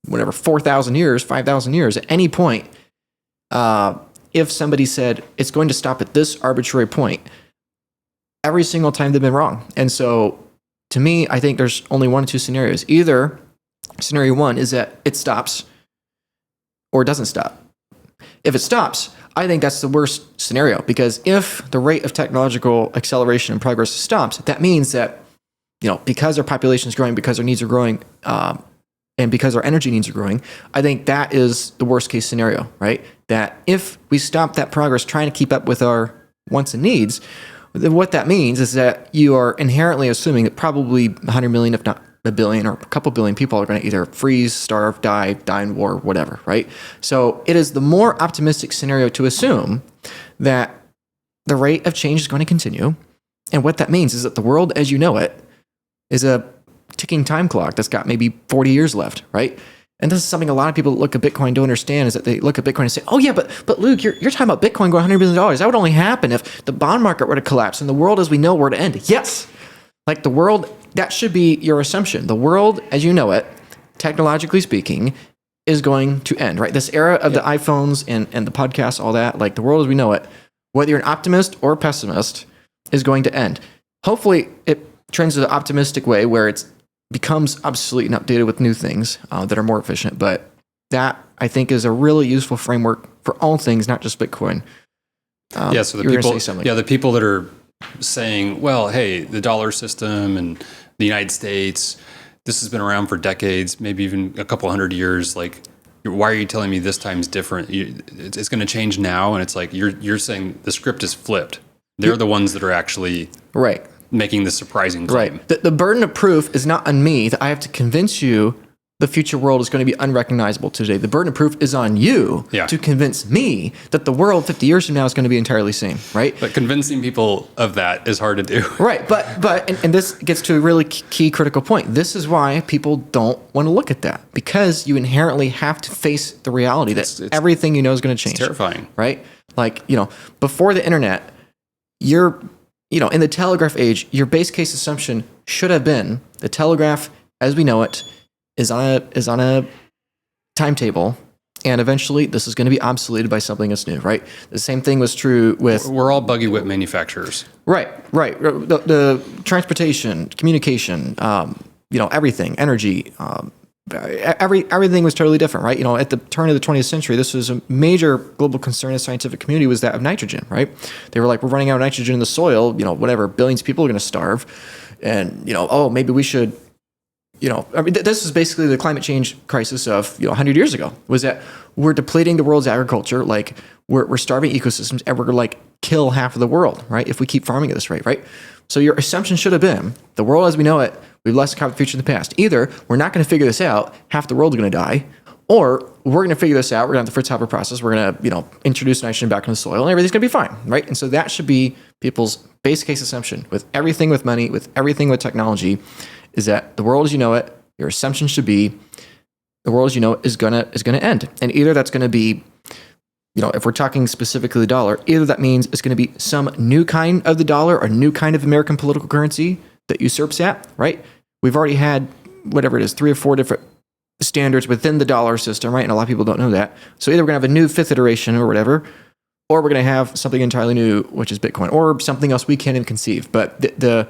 4,000 years, 5,000 years, at any point, if somebody said it's going to stop at this arbitrary point, every single time they've been wrong. And so to me, I think there's only one of two scenarios. Either scenario one is that it stops or it doesn't stop. If it stops, I think that's the worst scenario, because if the rate of technological acceleration and progress stops, that means that, because our population is growing, because our needs are growing, and because our energy needs are growing, I think that is the worst case scenario, right? That if we stop that progress trying to keep up with our wants and needs, then what that means is that you are inherently assuming that probably 100 million, if not a billion or a couple billion people, are going to either freeze, starve, die in war, whatever, right? So it is the more optimistic scenario to assume that the rate of change is going to continue. And what that means is that the world as you know it is a ticking time clock that's got maybe 40 years left, right? And this is something a lot of people that look at Bitcoin don't understand, is that they look at Bitcoin and say, oh yeah, but Luke, you're talking about Bitcoin going $100 billion. That would only happen if the bond market were to collapse and the world as we know were to end. Yes, like the world, that should be your assumption. The world as you know it, technologically speaking, is going to end, right? This era of the iPhones and the podcasts, all that, like the world as we know it, whether you're an optimist or pessimist, is going to end. Hopefully it trends to the optimistic way where it becomes obsolete and updated with new things that are more efficient. But that, I think, is a really useful framework for all things, not just Bitcoin. So the people that are saying, well, hey, the dollar system and the United States, this has been around for decades, maybe even a couple hundred years. Like, why are you telling me this time's different? It's going to change now. And it's like, you're saying the script is flipped. They're the ones that are actually making this surprising claim. Right. The burden of proof is not on me that I have to convince you the future world is going to be unrecognizable today. The burden of proof is on you to convince me that the world 50 years from now is going to be entirely the same, right? But convincing people of that is hard to do. Right. But this gets to a really key critical point. This is why people don't want to look at that, because you inherently have to face the reality that everything you know is going to change. It's terrifying. Right? Like, before the internet, in the telegraph age, your base case assumption should have been the telegraph as we know it is on a timetable, and eventually this is going to be obsoleted by something that's new, right? The same thing was true with... We're all buggy whip manufacturers. Right. The transportation, communication, everything, energy, everything was totally different, right? At the turn of the 20th century, this was a major global concern in the scientific community, was that of nitrogen, right? They were like, we're running out of nitrogen in the soil, billions of people are going to starve, and, maybe we should... this is basically the climate change crisis of 100 years ago, was that we're depleting the world's agriculture, like we're starving ecosystems, and we're going to kill half of the world, right? If we keep farming at this rate, right? So your assumption should have been the world as we know it, we've less account for the future in the past. Either we're not going to figure this out, half the world's going to die, or we're going to figure this out, we're going to have the Fritz Haber process, we're going to introduce nitrogen back into the soil, and everything's going to be fine, right? And so that should be people's base case assumption with everything with money, with everything with technology, is that the world as you know it, your assumption should be the world as you know it is gonna end. And either that's gonna be, if we're talking specifically the dollar, either that means it's gonna be some new kind of the dollar or new kind of American political currency that usurps that, right? We've already had whatever it is, 3 or 4 different standards within the dollar system, right? And a lot of people don't know that. So either we're going to have a new 5th iteration or whatever, or we're going to have something entirely new, which is Bitcoin, or something else we can't even conceive. But the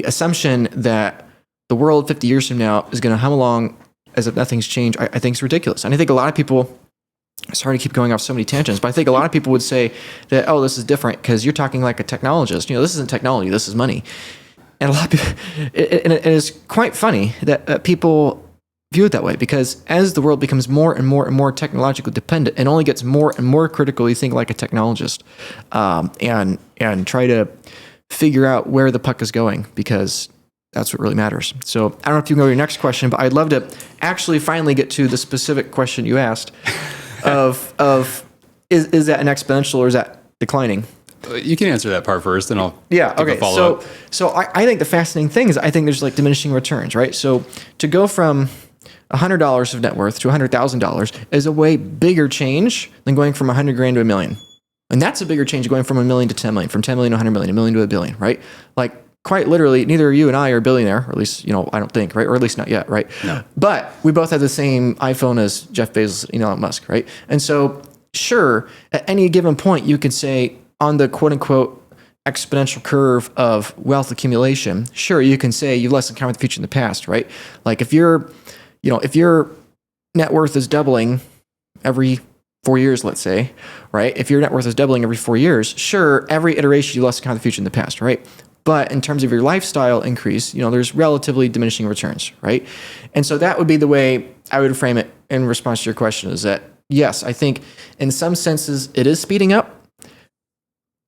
assumption that the world 50 years from now is going to hum along as if nothing's changed, I think is ridiculous. And I think a lot of people, sorry to keep going off so many tangents, but I think a lot of people would say that, oh, this is different because you're talking like a technologist. This isn't technology, this is money. And a lot of people, and it is quite funny that people view it that way, because as the world becomes more and more and more technologically dependent, it only gets more and more critical. You think like a technologist, and try to figure out where the puck is going, because that's what really matters. So I don't know if you can go to your next question, but I'd love to actually finally get to the specific question you asked of is that an exponential or is that declining? You can answer that part first, then I'll give a follow-up. So I think the fascinating thing is I think there's like diminishing returns, right? So to go from $100 of net worth to $100,000 is a way bigger change than going from 100 grand to $1 million. And that's a bigger change going from $1 million to 10 million, from 10 million to 100 million, $1 million to $1 billion, right? Like quite literally, neither you and I are a billionaire, or at least, I don't think, right? Or at least not yet, right? No. But we both have the same iPhone as Jeff Bezos, Elon Musk, right? And so sure, at any given point, you could say on the quote unquote exponential curve of wealth accumulation, sure, you can say you've less in common with the future than the past, right? Like if your net worth is doubling every 4 years, let's say, right? If your net worth is doubling every 4 years, sure, every iteration you less in common with the future than the past, right? But in terms of your lifestyle increase, there's relatively diminishing returns, right? And so that would be the way I would frame it in response to your question, is that yes, I think in some senses it is speeding up,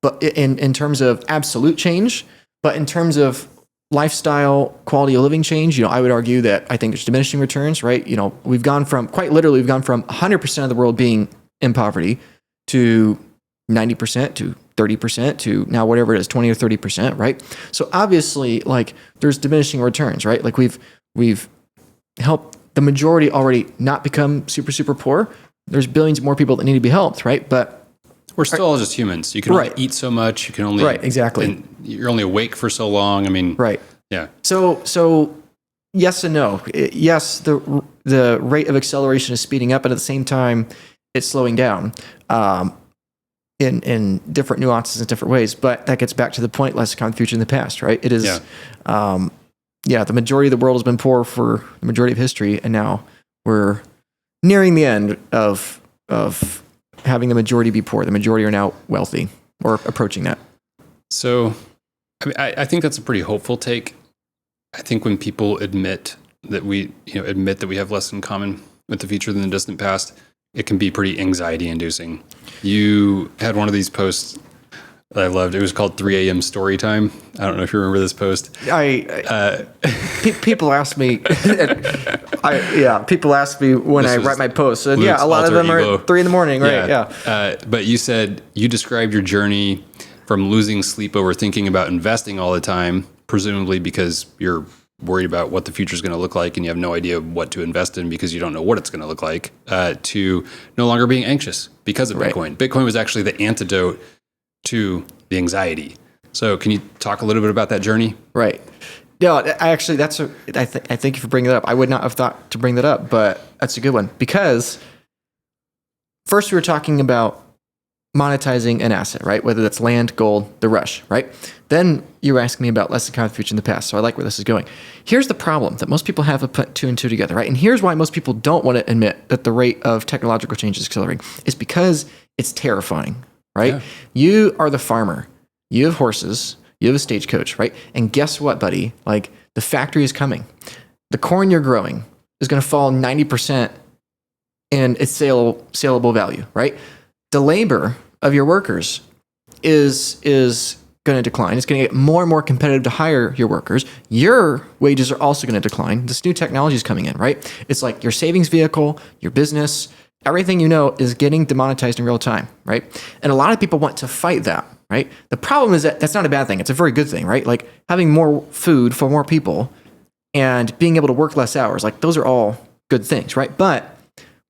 but in terms of absolute change, but in terms of lifestyle, quality of living change, I would argue that I think there's diminishing returns, right? We've gone from 100% of the world being in poverty to 90% to 30% to now whatever it is, 20 or 30%, right? So obviously, like there's diminishing returns, right? Like we've helped the majority already not become super, super poor. There's billions more people that need to be helped, right? But we're still all just humans. You can only eat so much. You can only exactly. And you're only awake for so long. I mean, yeah. So yes and no. Yes, the rate of acceleration is speeding up, but at the same time, it's slowing down in different nuances in different ways. But that gets back to the point: less common future in the past, right? It is. The majority of the world has been poor for the majority of history, and now we're nearing the end of having the majority be poor. The majority are now wealthy or approaching that. So, I think that's a pretty hopeful take. I think when people admit that we have less in common with the future than the distant past, it can be pretty anxiety inducing. You had one of these posts that I loved. It was called 3 a.m. story time. I don't know if you remember this post. People ask me, people ask me when I write my posts. And a lot of them are at 3 a.m, right? Yeah. But you said you described your journey from losing sleep over thinking about investing all the time, presumably because you're worried about what the future is going to look like and you have no idea what to invest in because you don't know what it's going to look like, to no longer being anxious because of Bitcoin. Bitcoin was actually the antidote to the anxiety. So can you talk a little bit about that journey? Right. No, I thank you for bringing that up. I would not have thought to bring that up, but that's a good one, because first we were talking about monetizing an asset, right? Whether that's land, gold, the rush, right? Then you were asking me about less than common future in the past. So I like where this is going. Here's the problem that most people have put 2 and 2 together, right? And here's why most people don't want to admit that the rate of technological change is accelerating. It's because it's terrifying, right? Yeah. You are the farmer. You have horses. You have a stagecoach, right? And guess what, buddy? Like the factory is coming. The corn you're growing is going to fall 90% in its saleable value, right? The labor of your workers is going to decline. It's going to get more and more competitive to hire your workers. Your wages are also going to decline. This new technology is coming in, right? It's like your savings vehicle, your business, everything is getting demonetized in real time, right? And a lot of people want to fight that. right? The problem is that that's not a bad thing. It's a very good thing, right? Like having more food for more people and being able to work less hours, like those are all good things, right? But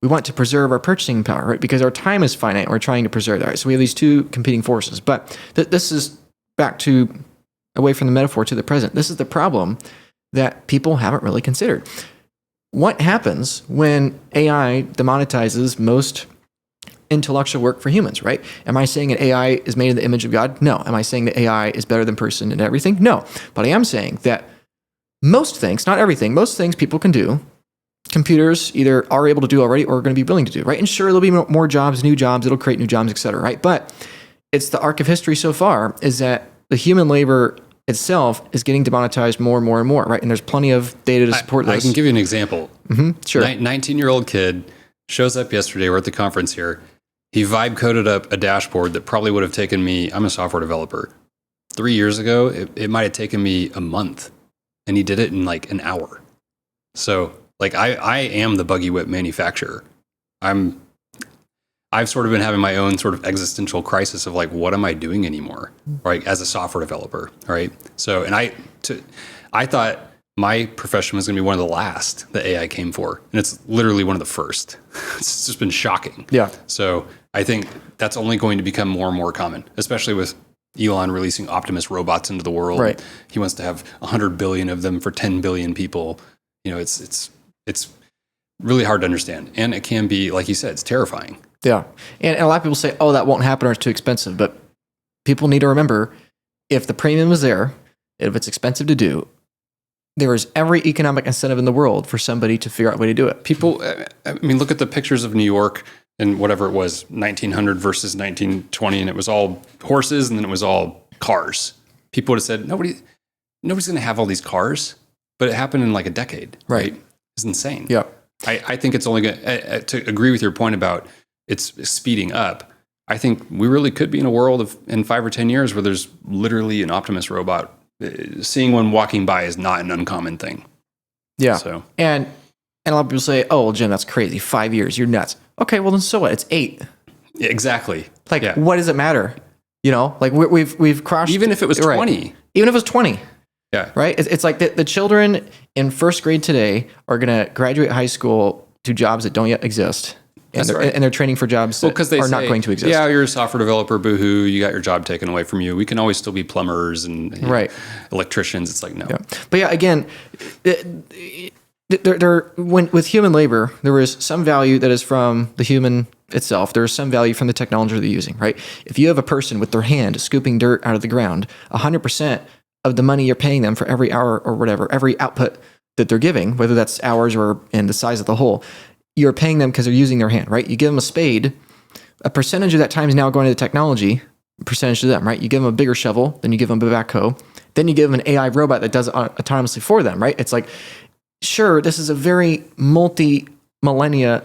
we want to preserve our purchasing power, right? Because our time is finite. And we're trying to preserve that, right? So we have these two competing forces. But this is back to away from the metaphor to the present. This is the problem that people haven't really considered. What happens when AI demonetizes most intellectual work for humans, right? Am I saying that AI is made in the image of God? No. Am I saying that AI is better than person in everything? No. But I am saying that most things, not everything, most things people can do, computers either are able to do already or are going to be willing to do, right? And sure, there'll be more jobs, new jobs, it'll create new jobs, et cetera, right? But it's the arc of history so far is that the human labor itself is getting demonetized more and more and more, right? And there's plenty of data to support this. I can give you an example. Sure. 19-year-old kid shows up yesterday. We're at the conference here. He vibe coded up a dashboard that probably would have taken me, I'm a software developer. 3 years ago, it might have taken me a month. And he did it in like an hour. So like I am the buggy whip manufacturer. I've sort of been having my own sort of existential crisis of like, what am I doing anymore, right? As a software developer, right? So, and I thought my profession was going to be one of the last that AI came for, and it's literally one of the first. It's just been shocking. Yeah. So I think that's only going to become more and more common, especially with Elon releasing Optimus robots into the world. Right. He wants to have 100 billion of them for 10 billion people. You know, it's really hard to understand, and it can be, like you said, it's terrifying. Yeah. And a lot of people say, oh, that won't happen or it's too expensive. But people need to remember, if the premium is there, if it's expensive to do, there is every economic incentive in the world for somebody to figure out a way to do it. People, I mean, look at the pictures of New York and whatever it was, 1900 versus 1920, and it was all horses and then it was all cars. People would have said, nobody's going to have all these cars, but it happened in like a decade, right? It's insane. Yeah. I think it's only going to agree with your point about it's speeding up. I think we really could be in a world of in 5 or 10 years where there's literally an Optimus robot. Seeing one walking by is not an uncommon thing. Yeah. So and a lot of people say, oh, well, Jim, that's crazy. 5 years, you're nuts. Okay, well then so what? It's 8. Yeah, exactly. Like, what does it matter? You know, like we've crossed. Even if it was 20. Right. Even if it was 20. Yeah. Right. It's like the children in first grade today are going to graduate high school to jobs that don't yet exist. And they're training for jobs that are not going to exist. Yeah, you're a software developer, boohoo, you got your job taken away from you. We can always still be plumbers and electricians. It's like, no. Yeah. But yeah, again, with human labor, there is some value that is from the human itself. There is some value from the technology they're using, right? If you have a person with their hand scooping dirt out of the ground, 100% of the money you're paying them for every hour or whatever, every output that they're giving, whether that's hours or in the size of the hole, you're paying them because they're using their hand, right? You give them a spade, a percentage of that time is now going to the technology, a percentage to them, right? You give them a bigger shovel, then you give them a backhoe, then you give them an AI robot that does it autonomously for them, right? It's like, sure, this is a very multi-millennia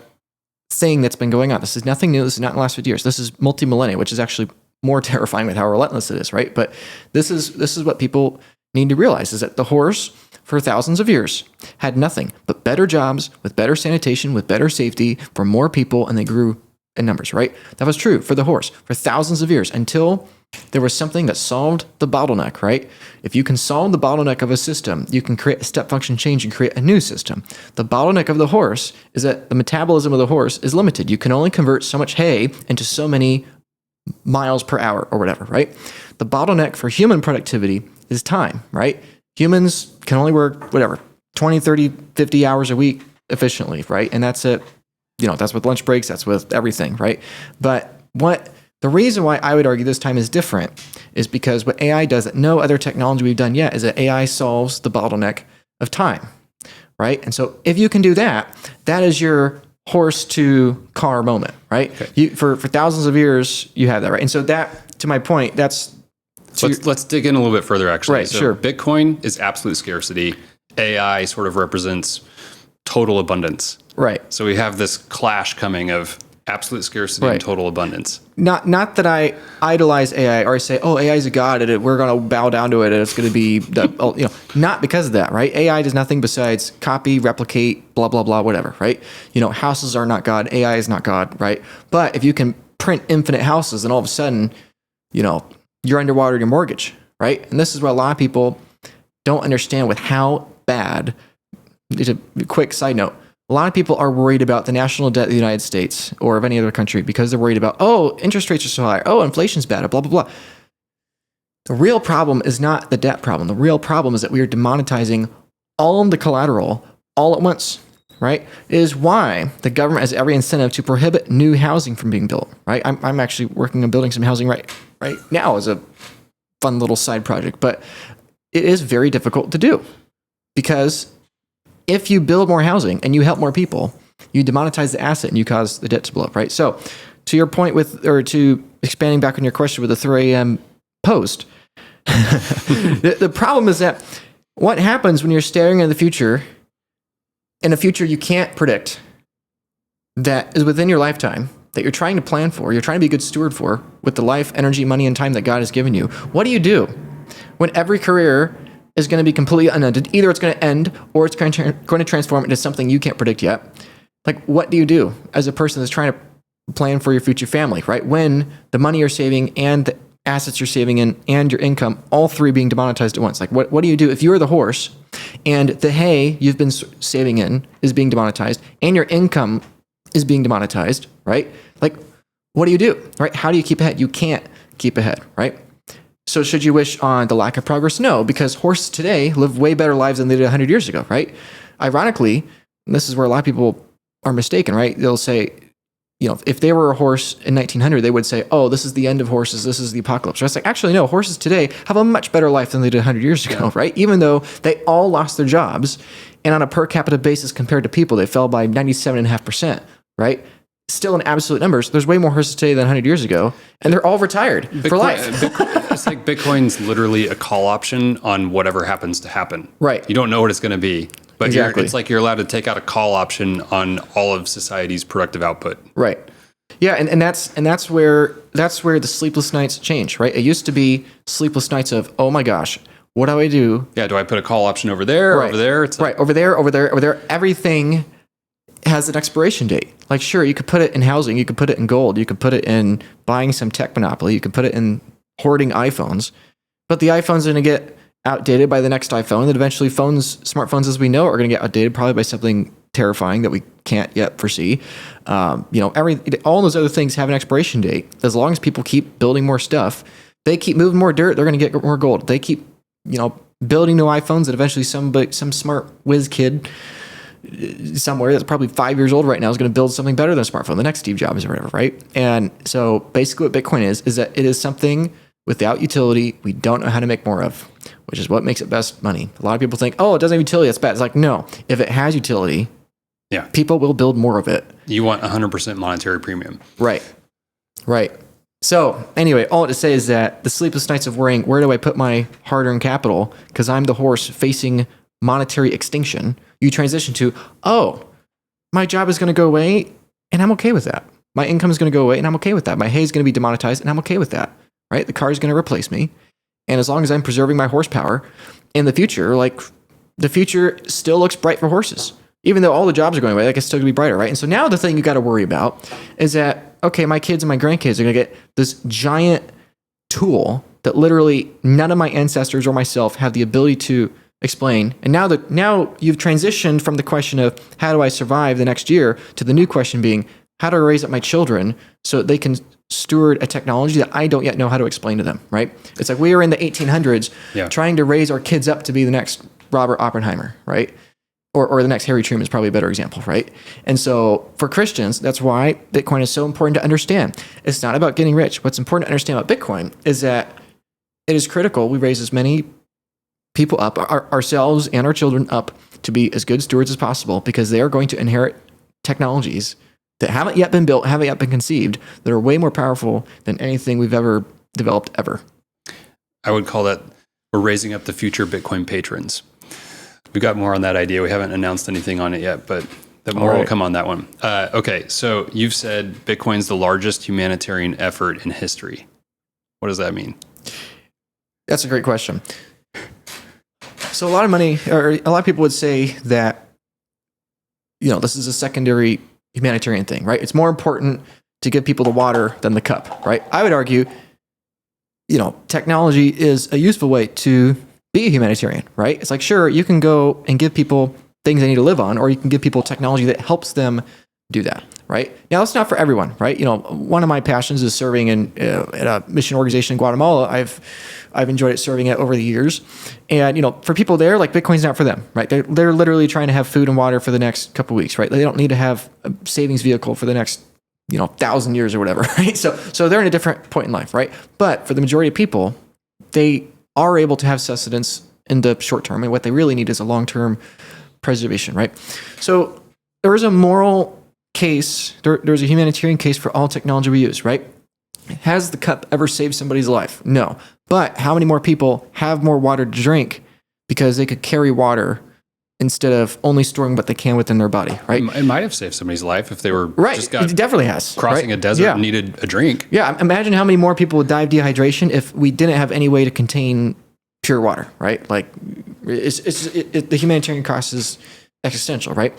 thing that's been going on. This is nothing new. This is not in the last 50 years. This is multi-millennia, which is actually more terrifying with how relentless it is, right? But this is what people need to realize, is that the horse, for thousands of years, had nothing but better jobs, with better sanitation, with better safety, for more people, and they grew in numbers, right? That was true for the horse for thousands of years, until there was something that solved the bottleneck, right? If you can solve the bottleneck of a system, you can create a step function change and create a new system. The bottleneck of the horse is that the metabolism of the horse is limited. You can only convert so much hay into so many miles per hour or whatever, right? The bottleneck for human productivity is time, right? Humans can only work, 20, 30, 50 hours a week efficiently, right? And that's it. You know, that's with lunch breaks, that's with everything, right? But the reason why I would argue this time is different is because what AI does that no other technology we've done yet is that AI solves the bottleneck of time, right? And so if you can do that, that is your horse to car moment, right? Okay. For thousands of years, you have that, right? And so that, to my point, that's... Let's dig in a little bit further, actually. Right, sure. Bitcoin is absolute scarcity. AI sort of represents total abundance. Right. So we have this clash coming of absolute scarcity and total abundance. Not that I idolize AI or I say, oh, AI is a god, and we're going to bow down to it, and it's going to be, not because of that, right? AI does nothing besides copy, replicate, blah, blah, blah, whatever, right? Houses are not God. AI is not God, right? But if you can print infinite houses, then all of a sudden, you're underwater your mortgage, right? And this is what a lot of people don't understand with how bad. Just a quick side note. A lot of people are worried about the national debt of the United States or of any other country because they're worried about, oh, interest rates are so high. Oh, inflation's bad, blah, blah, blah. The real problem is not the debt problem. The real problem is that we are demonetizing all of the collateral all at once, right? It is why the government has every incentive to prohibit new housing from being built, right? I'm actually working on building some housing right now as a fun little side project, but it is very difficult to do because if you build more housing and you help more people, you demonetize the asset and you cause the debt to blow up, right? So to your point to expanding back on your question with the 3 a.m. post, the problem is that what happens when you're staring into the future, in a future you can't predict, that is within your lifetime, that you're trying to plan for, you're trying to be a good steward for, with the life, energy, money, and time that God has given you. What do you do when every career is going to be completely unended? Either it's going to end or it's going to transform into something you can't predict yet. Like, what do you do as a person that's trying to plan for your future family, right? When the money you're saving and the assets you're saving in and your income, all three being demonetized at once. Like, what do you do if you're the horse and the hay you've been saving in is being demonetized and your income is being demonetized, right? Like, what do you do, right? How do you keep ahead? You can't keep ahead, right? So should you wish on the lack of progress? No, because horses today live way better lives than they did 100 years ago, right? Ironically, and this is where a lot of people are mistaken, right? They'll say, if they were a horse in 1900, they would say, oh, this is the end of horses. This is the apocalypse. It's like, actually, no, horses today have a much better life than they did 100 years ago, right? Even though they all lost their jobs. And on a per capita basis compared to people, they fell by 97.5%, right? Still in absolute numbers, there's way more horses today than 100 years ago, and they're all retired for life. It's like Bitcoin's literally a call option on whatever happens to happen. Right. You don't know what it's going to be, but Exactly. it's like you're allowed to take out a call option on all of society's productive output. Right. Yeah, and that's where the sleepless nights change, right? It used to be sleepless nights of, oh my gosh, what do I do? Yeah, do I put a call option over there, Right. over there? It's like, Right, over there. Everything has an expiration date. Like, sure, you could put it in housing, you could put it in gold, you could put it in buying some tech monopoly, you could put it in hoarding iPhones, but the iPhone's going to get outdated by the next iPhone, and then eventually smartphones as we know are going to get outdated probably by something terrifying that we can't yet foresee. All those other things have an expiration date. As long as people keep building more stuff, they keep moving more dirt, they're going to get more gold. They keep, building new iPhones that eventually some smart whiz kid somewhere that's probably 5 years old right now is going to build something better than a smartphone, the next Steve Jobs or whatever, right? And so basically what Bitcoin is that it is something without utility we don't know how to make more of, which is what makes it best money. A lot of people think, oh, it doesn't have utility, that's bad. It's like, no, if it has utility, yeah, people will build more of it. You want 100% monetary premium. Right. So anyway, all to say is that the sleepless nights of worrying, where do I put my hard-earned capital? Because I'm the horse facing monetary extinction. You transition to, oh, my job is going to go away and I'm okay with that. My income is going to go away and I'm okay with that. My hay is going to be demonetized and I'm okay with that, right? The car is going to replace me. And as long as I'm preserving my horsepower in the future, the future still looks bright for horses. Even though all the jobs are going away, it's still going to be brighter, right? And so now the thing you got to worry about is that, okay, my kids and my grandkids are going to get this giant tool that literally none of my ancestors or myself have the ability to explain. And now you've transitioned from the question of how do I survive the next year to the new question being, how do I raise up my children so that they can steward a technology that I don't yet know how to explain to them, right? It's like we are in the 1800s trying to raise our kids up to be the next Robert Oppenheimer, right? Or the next Harry Truman is probably a better example, right? And so for Christians, that's why Bitcoin is so important to understand. It's not about getting rich. What's important to understand about Bitcoin is that it is critical we raise as many people up, ourselves and our children up, to be as good stewards as possible, because they are going to inherit technologies that haven't yet been built, haven't yet been conceived, that are way more powerful than anything we've ever developed ever. I would call that we're raising up the future Bitcoin patrons. We've got more on that idea. We haven't announced anything on it yet, but more will come on that one. Okay, so you've said Bitcoin's the largest humanitarian effort in history. What does that mean? That's a great question. So a lot of people would say that, this is a secondary humanitarian thing, right? It's more important to give people the water than the cup, right? I would argue technology is a useful way to be a humanitarian, right? It's like, sure, you can go and give people things they need to live on, or you can give people technology that helps them do that, right? Now, it's not for everyone, right? One of my passions is serving at a mission organization in Guatemala. I've enjoyed it serving it over the years. And, for people there, like, Bitcoin's not for them, right? They're literally trying to have food and water for the next couple of weeks, right? They don't need to have a savings vehicle for the next 1,000 years or whatever, right? So they're in a different point in life, right? But for the majority of people, they are able to have sustenance in the short term, and what they really need is a long-term preservation, right? So there is a moral case, there's a humanitarian case for all technology we use, right? Has the cup ever saved somebody's life? No. But how many more people have more water to drink because they could carry water instead of only storing what they can within their body, right? It might have saved somebody's life if they were it definitely has. Crossing a desert and needed a drink. Yeah, imagine how many more people would die of dehydration if we didn't have any way to contain pure water, right? Like, the humanitarian cost is existential, right?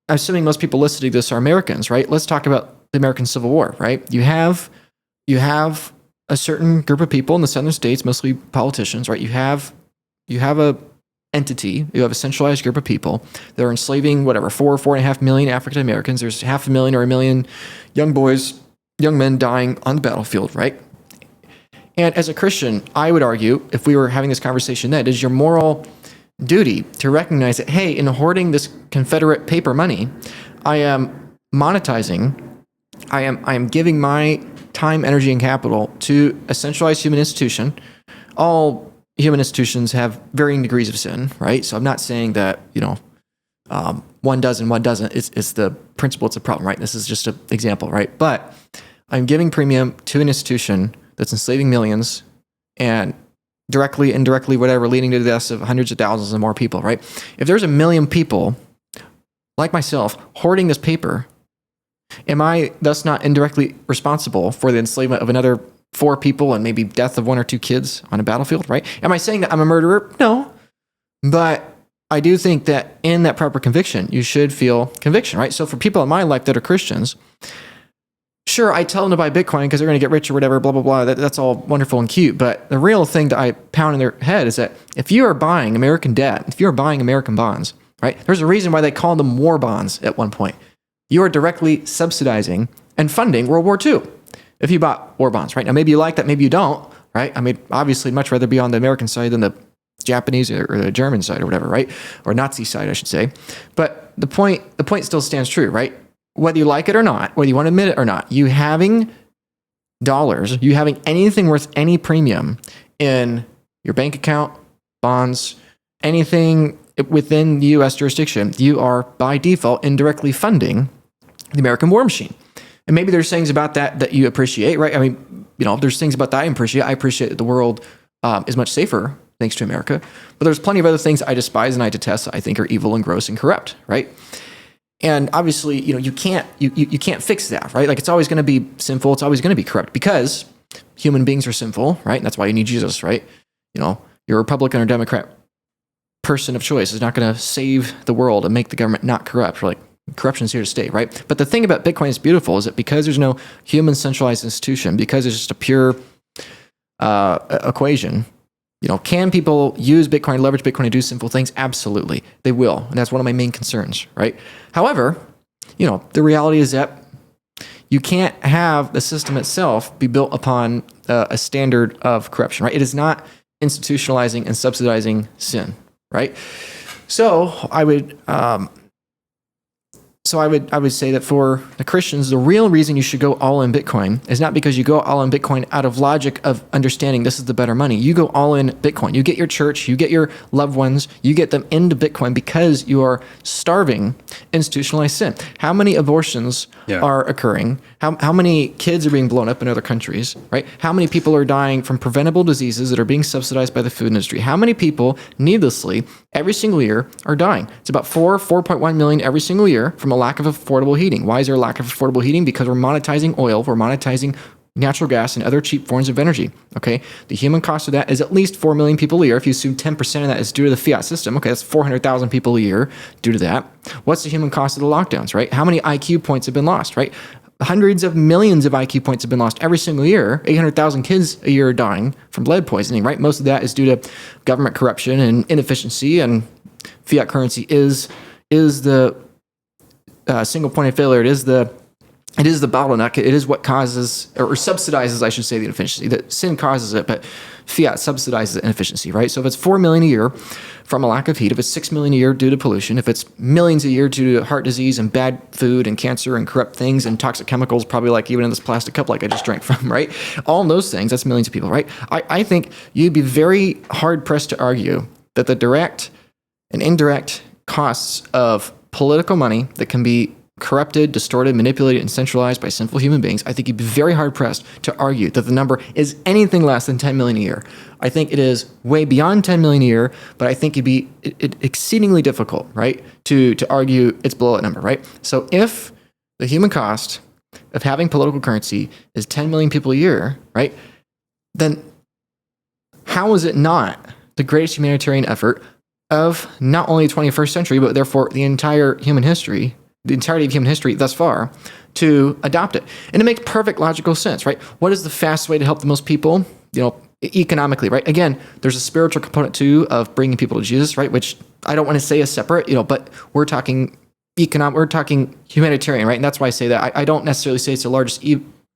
I'm assuming most people listening to this are Americans, right? Let's talk about the American Civil War, right? You have a certain group of people in the southern states, mostly politicians, right? You have a entity, you have a centralized group of people that are enslaving 4.5 million African Americans. There's 500,000 or 1 million young men dying on the battlefield, right? And as a Christian, I would argue, if we were having this conversation then, it is your moral duty to recognize that, hey, in hoarding this Confederate paper money, I am monetizing, I am giving my time, energy, and capital to a centralized human institution. All human institutions have varying degrees of sin, right? So I'm not saying that, one does and one doesn't. It's the principle, it's a problem, right? This is just an example, right? But I'm giving premium to an institution that's enslaving millions and directly, indirectly, whatever, leading to the deaths of hundreds of thousands and more people, right? If there's 1 million people like myself hoarding this paper, am I thus not indirectly responsible for the enslavement of another 4 people and maybe death of 1 or 2 kids on a battlefield, right? Am I saying that I'm a murderer? No. But I do think that in that proper conviction, you should feel conviction, right? So for people in my life that are Christians, sure, I tell them to buy Bitcoin because they're going to get rich or whatever, blah, blah, blah. That's all wonderful and cute. But the real thing that I pound in their head is that if you are buying American debt, if you are buying American bonds, right, there's a reason why they called them war bonds at one point. You are directly subsidizing and funding World War II if you bought war bonds, right? Now, maybe you like that, maybe you don't, right? I mean, obviously, much rather be on the American side than the Japanese or the German side or whatever, right? Or Nazi side, I should say. But the point still stands true, right? Whether you like it or not, whether you want to admit it or not, you having dollars, you having anything worth any premium in your bank account, bonds, anything within the U.S. jurisdiction, you are by default indirectly funding the American war machine. And maybe there's things about that you appreciate, right? I mean, there's things about that I appreciate. I appreciate that the world is much safer thanks to America. But there's plenty of other things I despise and I detest that I think are evil and gross and corrupt, right? And obviously, you can't fix that, right? Like, it's always going to be sinful. It's always going to be corrupt because human beings are sinful, right? And that's why you need Jesus, right? Your Republican or Democrat person of choice is not going to save the world and make the government not corrupt. Like, corruption's here to stay, right? But the thing about Bitcoin is beautiful is that because there's no human centralized institution, because it's just a pure equation, can people use Bitcoin, leverage Bitcoin to do sinful things? Absolutely. They will. And that's one of my main concerns, right? However, the reality is that you can't have the system itself be built upon a standard of corruption, right? It is not institutionalizing and subsidizing sin, right? So I would say that for the Christians, the real reason you should go all in Bitcoin is not because you go all in Bitcoin out of logic of understanding this is the better money. You go all in Bitcoin. You get your church, you get your loved ones, you get them into Bitcoin because you are starving institutionalized sin. How many abortions are occurring? How many kids are being blown up in other countries, right? How many people are dying from preventable diseases that are being subsidized by the food industry? How many people needlessly every single year are dying? It's about 4.1 million every single year from a lack of affordable heating. Why is there a lack of affordable heating? Because we're monetizing oil, we're monetizing natural gas and other cheap forms of energy, okay? The human cost of that is at least 4 million people a year. If you assume 10% of that is due to the Fiat system, okay, that's 400,000 people a year due to that. What's the human cost of the lockdowns, right? How many IQ points have been lost, right? hundreds of millions of IQ points have been lost every single year. 800,000 kids a year are dying from lead poisoning, right? Most of that is due to government corruption and inefficiency, and fiat currency is the single point of failure. It is the bottleneck. It is what causes or subsidizes, I should say, the inefficiency. That sin causes it, but fiat subsidizes the inefficiency, right? So if it's 4 million a year from a lack of heat, if it's 6 million a year due to pollution, if it's millions a year due to heart disease and bad food and cancer and corrupt things and toxic chemicals, probably like even in this plastic cup like I just drank from, right? All those things, that's millions of people, right? I think you'd be very hard pressed to argue that the direct and indirect costs of political money that can be corrupted, distorted, manipulated, and centralized by sinful human beings, I think you'd be very hard-pressed to argue that the number is anything less than 10 million a year. I think it is way beyond 10 million a year, but I think it'd be exceedingly difficult, right, to argue it's below that number, right? So if the human cost of having political currency is 10 million people a year, right, then how is it not the greatest humanitarian effort of not only the 21st century, but therefore the entire human history, the entirety of human history thus far, to adopt it? And it makes perfect logical sense, right? What is the fastest way to help the most people, economically, right? Again, there's a spiritual component too of bringing people to Jesus, right? Which I don't want to say is separate, but we're talking economic, we're talking humanitarian, right? And that's why I say that. I don't necessarily say it's the largest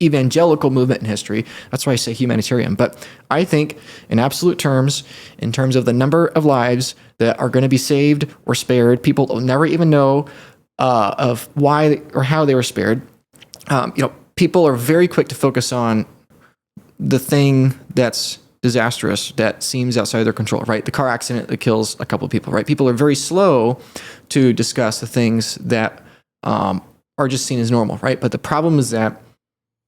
evangelical movement in history. That's why I say humanitarian. But I think in absolute terms, in terms of the number of lives that are going to be saved or spared, people will never even know of why or how they were spared. People are very quick to focus on the thing that's disastrous, that seems outside their control, right? The car accident that kills a couple of people, right? People are very slow to discuss the things that are just seen as normal, right? But the problem is that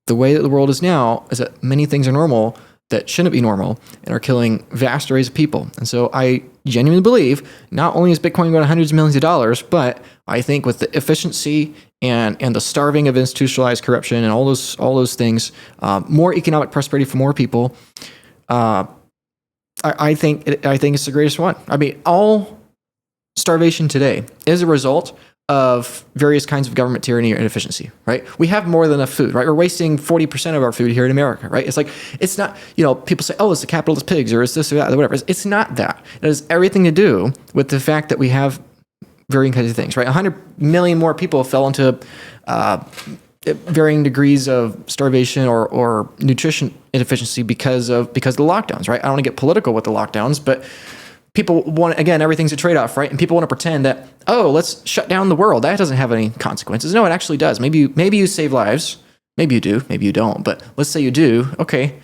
the way that the world is now is that many things are normal that shouldn't be normal and are killing vast arrays of people. And so I genuinely believe not only is Bitcoin going to hundreds of millions of dollars, but I think with the efficiency and the starving of institutionalized corruption and all those things, more economic prosperity for more people, I think it's the greatest one. I mean, all starvation today is a result of various kinds of government tyranny or inefficiency, right? We have more than enough food, right? We're wasting 40% of our food here in America, right? It's like, it's not, people say, oh, it's the capitalist pigs or it's this or that or whatever. It's not that. It has everything to do with the fact that we have varying kinds of things, right? 100 million more people fell into varying degrees of starvation or nutrition inefficiency because of the lockdowns, right? I don't want to get political with the lockdowns, but people want, again, everything's a trade-off, right? And people want to pretend that, oh, let's shut down the world. That doesn't have any consequences. No, it actually does. Maybe you save lives. Maybe you do. Maybe you don't. But let's say you do. Okay,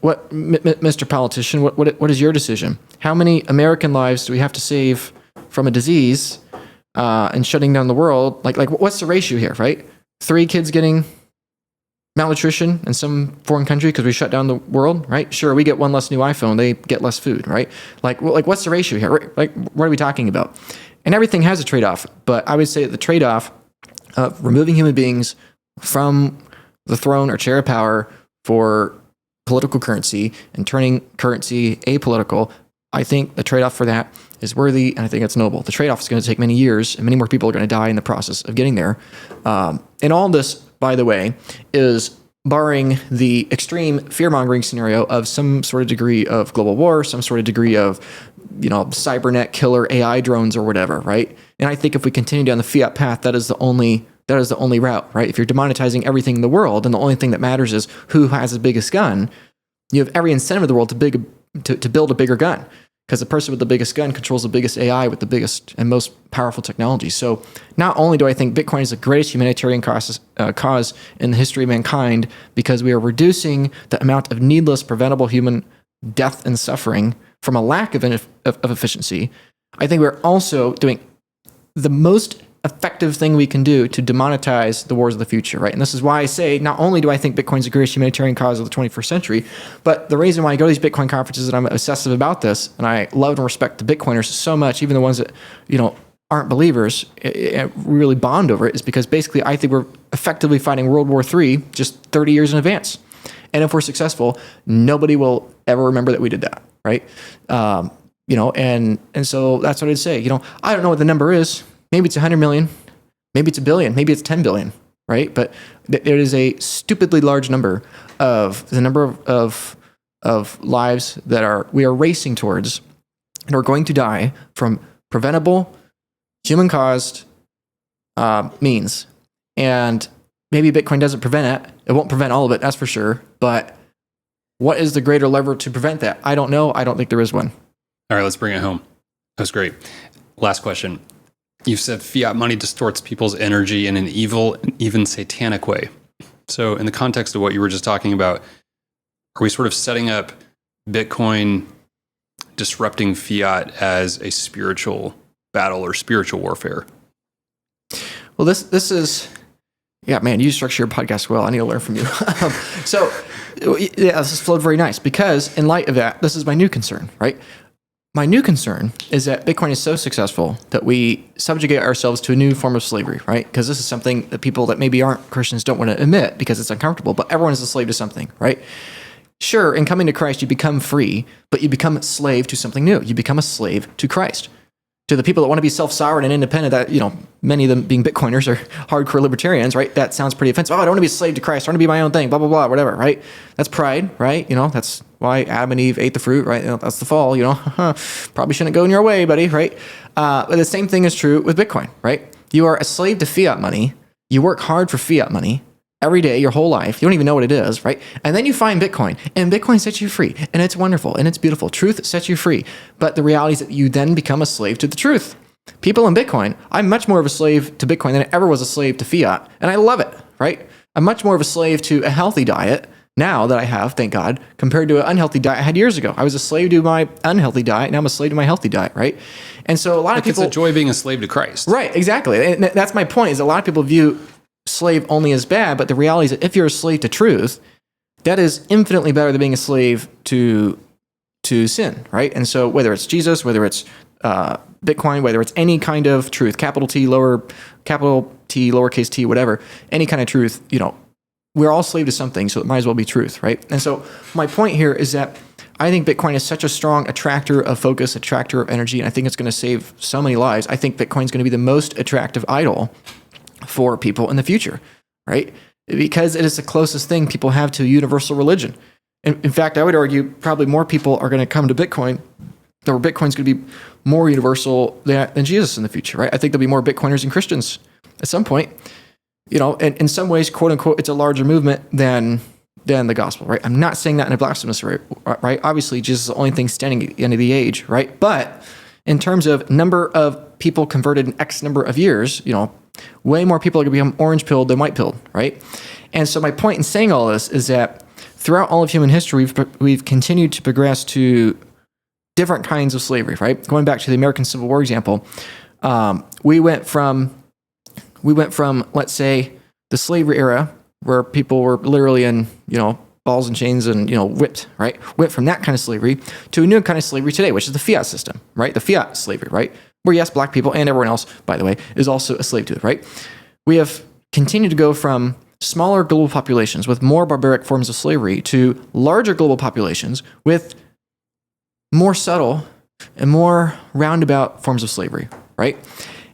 what, Mr. Politician? What is your decision? How many American lives do we have to save from a disease and shutting down the world? Like what's the ratio here, right? 3 kids getting malnutrition in some foreign country because we shut down the world, right? Sure, we get one less new iPhone, they get less food, right? Like what's the ratio here? Like, what are we talking about? And everything has a trade-off, but I would say that the trade-off of removing human beings from the throne or chair of power for political currency and turning currency apolitical, I think the trade-off for that is worthy, and I think it's noble. The trade-off is going to take many years, and many more people are going to die in the process of getting there. And all this, by the way, is barring the extreme fear-mongering scenario of some sort of degree of global war, some sort of degree of, cybernet killer AI drones or whatever, right? And I think if we continue down the fiat path, that is the only route, right? If you're demonetizing everything in the world, and the only thing that matters is who has the biggest gun, you have every incentive in the world to build a bigger gun, because the person with the biggest gun controls the biggest AI with the biggest and most powerful technology. So not only do I think Bitcoin is the greatest humanitarian cause in the history of mankind, because we are reducing the amount of needless, preventable human death and suffering from a lack of efficiency, I think we're also doing the most effective thing we can do to demonetize the wars of the future, right? And this is why I say, not only do I think Bitcoin's the greatest humanitarian cause of the 21st century, but the reason why I go to these Bitcoin conferences and I'm obsessive about this, and I love and respect the Bitcoiners so much, even the ones that, aren't believers, really bond over it, is because basically I think we're effectively fighting World War III just 30 years in advance. And if we're successful, nobody will ever remember that we did that, right? And so that's what I'd say. I don't know what the number is. Maybe it's 100 million, maybe it's 1 billion, maybe it's 10 billion. right? But there is a stupidly large number of lives that we are racing towards and are going to die from preventable, human-caused means. And maybe Bitcoin doesn't prevent it. It won't prevent all of it, that's for sure. But what is the greater lever to prevent that? I don't know. I don't think there is one. All right, let's bring it home. That was great. Last question. You've said fiat money distorts people's energy in an evil and even satanic way. So in the context of what you were just talking about, are we sort of setting up Bitcoin disrupting fiat as a spiritual battle or spiritual warfare? Well, this is, yeah, man, you structure your podcast well. I need to learn from you. So, yeah, this has flowed very nice because in light of that, this is my new concern, right? My new concern is that Bitcoin is so successful that we subjugate ourselves to a new form of slavery, right? Because this is something that people that maybe aren't Christians don't want to admit because it's uncomfortable, but everyone is a slave to something, right? Sure, in coming to Christ, you become free, but you become a slave to something new. You become a slave to Christ. To the people that want to be self-sovereign and independent, that, you know, many of them being Bitcoiners or hardcore libertarians, right? That sounds pretty offensive. Oh, I don't want to be a slave to Christ. I want to be my own thing, blah, blah, blah, whatever, right? That's pride, right? You know, that's why Adam and Eve ate the fruit, right? You know, that's the fall, you know. Probably shouldn't go in your way, buddy, right? But the same thing is true with Bitcoin, right? You are a slave to fiat money. You work hard for fiat money every day, your whole life. You don't even know what it is, right? And then you find Bitcoin, and Bitcoin sets you free, and it's wonderful, and it's beautiful. Truth sets you free. But the reality is that you then become a slave to the truth. People in Bitcoin, I'm much more of a slave to Bitcoin than I ever was a slave to fiat, and I love it, right? I'm much more of a slave to a healthy diet now that I have, thank God, compared to an unhealthy diet I had years ago. I was a slave to my unhealthy diet, now I'm a slave to my healthy diet, right? And so a lot of people... It's a joy being a slave to Christ. Right, exactly. And that's my point, is a lot of people view slave only as bad, but the reality is that if you're a slave to truth, that is infinitely better than being a slave to sin, right? And so whether it's Jesus, whether it's Bitcoin, whether it's any kind of truth, capital T, lowercase t, whatever, any kind of truth, you know, we're all slave to something, so it might as well be truth, right? And so my point here is that I think Bitcoin is such a strong attractor of focus, attractor of energy, and I think it's going to save so many lives. I think Bitcoin's going to be the most attractive idol for people in the future, right? Because it is the closest thing people have to universal religion. In fact, I would argue probably more people are going to come to Bitcoin, or Bitcoin's going to be more universal than Jesus in the future, right? I think there'll be more Bitcoiners and Christians at some point. You know, and in some ways, quote unquote, it's a larger movement than the gospel, right? I'm not saying that in a blasphemous way, right? Obviously, Jesus is the only thing standing at the end of the age, right? But in terms of number of people converted in X number of years, you know, way more people are going to become orange-pilled than white-pilled, right? And so my point in saying all this is that throughout all of human history, we've continued to progress to different kinds of slavery, right? Going back to the American Civil War example, we went from, let's say, the slavery era, where people were literally in, you know, balls and chains and, you know, whipped, right? Went from that kind of slavery to a new kind of slavery today, which is the fiat system, right? The fiat slavery, right? Where, yes, black people and everyone else, by the way, is also a slave to it, right? We have continued to go from smaller global populations with more barbaric forms of slavery to larger global populations with more subtle and more roundabout forms of slavery, right?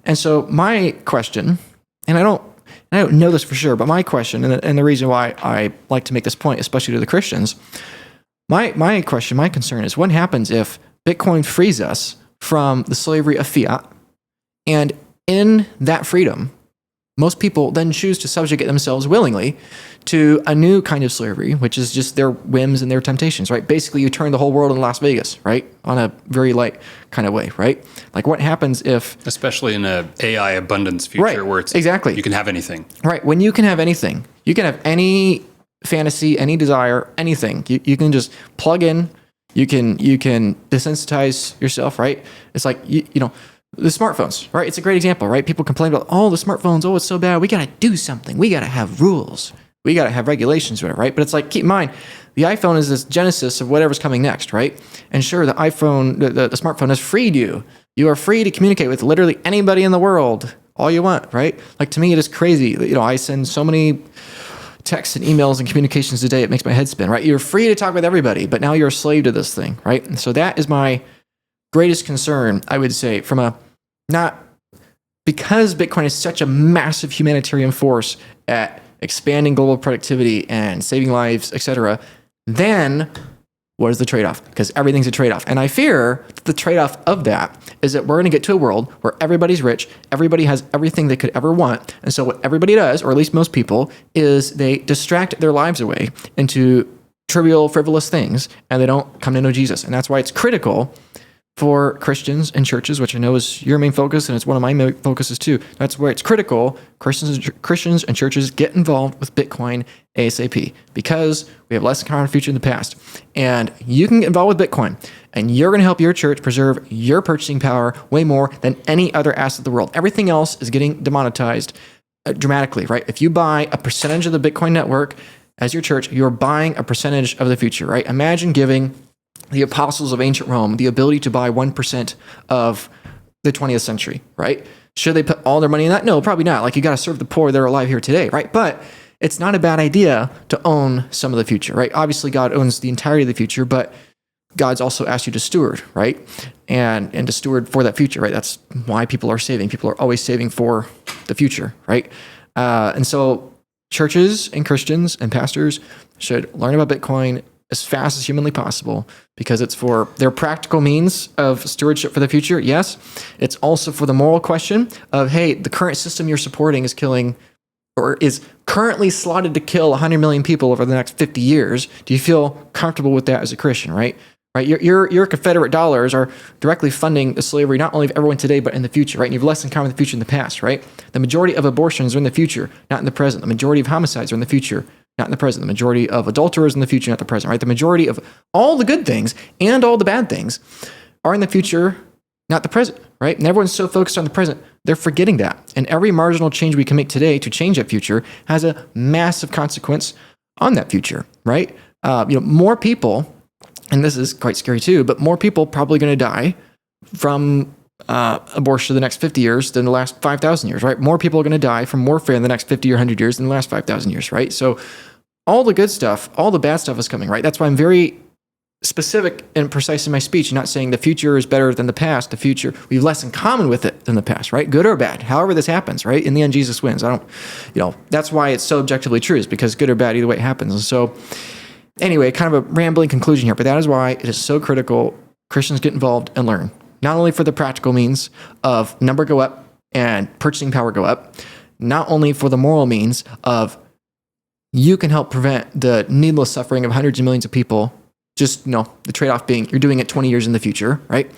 And so my question, and I don't know this for sure, but my question, and the reason why I like to make this point, especially to the Christians, my question, my concern is what happens if Bitcoin frees us from the slavery of fiat, and in that freedom, most people then choose to subjugate themselves willingly to a new kind of slavery, which is just their whims and their temptations, right? Basically, you turn the whole world into Las Vegas, right? On a very light kind of way, right? Like what happens if... Especially in a AI abundance future, right, where it's exactly, you can have anything. Right. When you can have anything, you can have any fantasy, any desire, anything. You can just plug in, you can desensitize yourself, right? It's like, you know, the smartphones, right? It's a great example, right? People complain about, oh, the smartphones, oh, it's so bad. We got to do something. We got to have rules. We got to have regulations, right? But it's like, keep in mind, the iPhone is this genesis of whatever's coming next, right? And sure, the iPhone, the smartphone has freed you. You are free to communicate with literally anybody in the world, all you want, right? Like, to me, it is crazy. You know, I send so many texts and emails and communications today, it makes my head spin, right? You're free to talk with everybody, but now you're a slave to this thing, right? And so that is my greatest concern, I would say, from a not because Bitcoin is such a massive humanitarian force at expanding global productivity and saving lives, etc., then what is the trade-off? Because everything's a trade-off. And I fear that the trade-off of that is that we're going to get to a world where everybody's rich, everybody has everything they could ever want. And so what everybody does, or at least most people, is they distract their lives away into trivial, frivolous things, and they don't come to know Jesus. And that's why it's critical for Christians and churches, which I know is your main focus, and it's one of my main focuses too. That's where it's critical Christians and churches get involved with Bitcoin ASAP, because we have less in common future in the past. And you can get involved with Bitcoin, and you're going to help your church preserve your purchasing power way more than any other asset in the world. Everything else is getting demonetized dramatically, right? If you buy a percentage of the Bitcoin network as your church, you're buying a percentage of the future, right? Imagine giving the apostles of ancient Rome the ability to buy 1% of the 20th century, right? Should they put all their money in that? No, probably not. Like, you got to serve the poor that are alive here today, right? But it's not a bad idea to own some of the future, right? Obviously, God owns the entirety of the future, but God's also asked you to steward, right? And to steward for that future, right? That's why people are saving. People are always saving for the future, right? And so churches and Christians and pastors should learn about Bitcoin as fast as humanly possible, because it's for their practical means of stewardship for the future. Yes, it's also for the moral question of, hey, the current system you're supporting is killing, or is currently slotted to kill 100 million people over the next 50 years. Do you feel comfortable with that as a Christian, right? Right, your Confederate dollars are directly funding the slavery, not only of everyone today, but in the future, right? And you have less in common with the future in the past, right? The majority of abortions are in the future, not in the present. The majority of homicides are in the future, not in the present. The majority of adulterers in the future, not the present, right? The majority of all the good things and all the bad things are in the future, not the present, right? And everyone's so focused on the present, they're forgetting that. And every marginal change we can make today to change that future has a massive consequence on that future, right? More people, and this is quite scary too, but more people probably going to die from abortion in the next 50 years than the last 5,000 years, right? More people are going to die from warfare in the next 50 or 100 years than the last 5,000 years, right? So all the good stuff, all the bad stuff is coming, right? That's why I'm very specific and precise in my speech, not saying the future is better than the past. The future, we have less in common with it than the past, right? Good or bad, however this happens, right? In the end, Jesus wins. That's why it's so objectively true, is because good or bad, either way it happens. And so anyway, kind of a rambling conclusion here, but that is why it is so critical Christians get involved and learn. Not only for the practical means of number go up and purchasing power go up, not only for the moral means of you can help prevent the needless suffering of hundreds of millions of people, just, the trade-off being you're doing it 20 years in the future, right?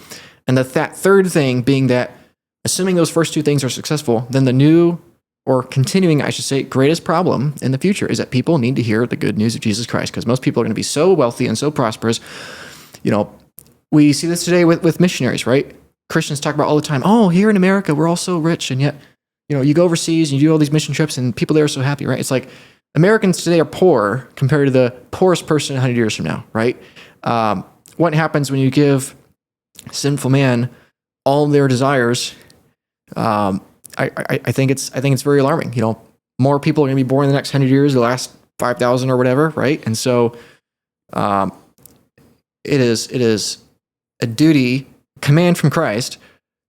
And that third thing being that, assuming those first two things are successful, then the new, or continuing, I should say, greatest problem in the future is that people need to hear the good news of Jesus Christ, because most people are going to be so wealthy and so prosperous. We see this today with missionaries, right? Christians talk about all the time, oh, here in America, we're all so rich. And yet, you go overseas and you do all these mission trips and people there are so happy, right? It's like Americans today are poor compared to the poorest person 100 years from now, right? What happens when you give sinful man all their desires? I think it's very alarming. More people are going to be born in the next 100 years, the last 5,000 or whatever, right? And so it is a duty, command from Christ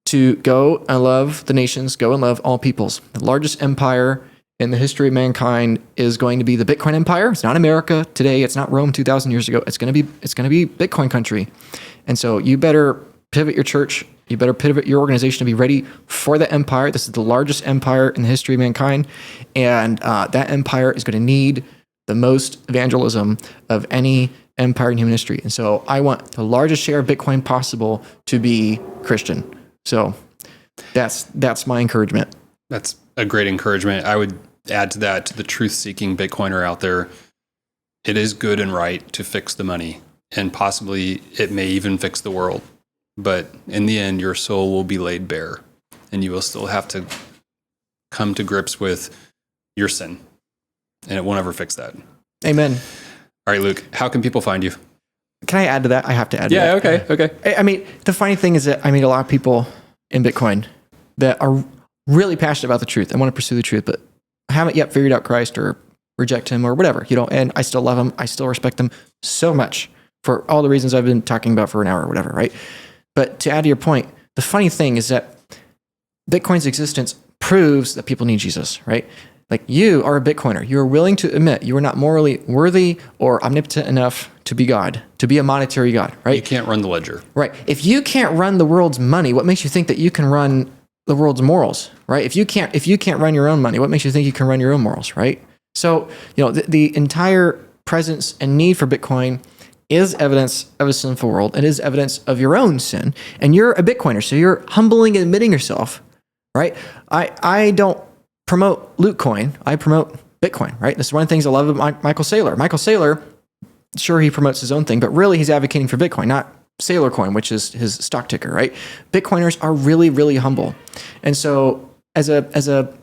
to go and love the nations, go and love all peoples. The largest empire in the history of mankind is going to be the Bitcoin empire. It's not America today. It's not Rome 2,000 years ago. It's going to be Bitcoin country. And so you better pivot your church. You better pivot your organization to be ready for the empire. This is the largest empire in the history of mankind. And that empire is going to need the most evangelism of any empire in human history. And so I want the largest share of Bitcoin possible to be Christian. So that's my encouragement. That's a great encouragement. I would add to that, to the truth-seeking Bitcoiner out there, it is good and right to fix the money, and possibly it may even fix the world. But in the end, your soul will be laid bare, and you will still have to come to grips with your sin, and it won't ever fix that. Amen. All right, Luke, how can people find you? Can I add to that? I have to add to that. Yeah, okay. I mean, the funny thing is that I meet a lot of people in Bitcoin that are really passionate about the truth and want to pursue the truth, but haven't yet figured out Christ or reject him or whatever, and I still love him. I still respect them so much for all the reasons I've been talking about for an hour or whatever, right? But to add to your point, the funny thing is that Bitcoin's existence proves that people need Jesus, right? Like you are a Bitcoiner. You are willing to admit you are not morally worthy or omnipotent enough to be God, to be a monetary God, right? You can't run the ledger. Right. If you can't run the world's money, what makes you think that you can run the world's morals, right? If you can't run your own money, what makes you think you can run your own morals, right? So, the entire presence and need for Bitcoin is evidence of a sinful world. It is evidence of your own sin. And you're a Bitcoiner, so you're humbling and admitting yourself, right? I don't promote Lukecoin. I promote Bitcoin, right? This is one of the things I love about Michael Saylor. Michael Saylor, sure, he promotes his own thing, but really he's advocating for Bitcoin, not Saylor Coin, which is his stock ticker, right? Bitcoiners are really, really humble. And so as a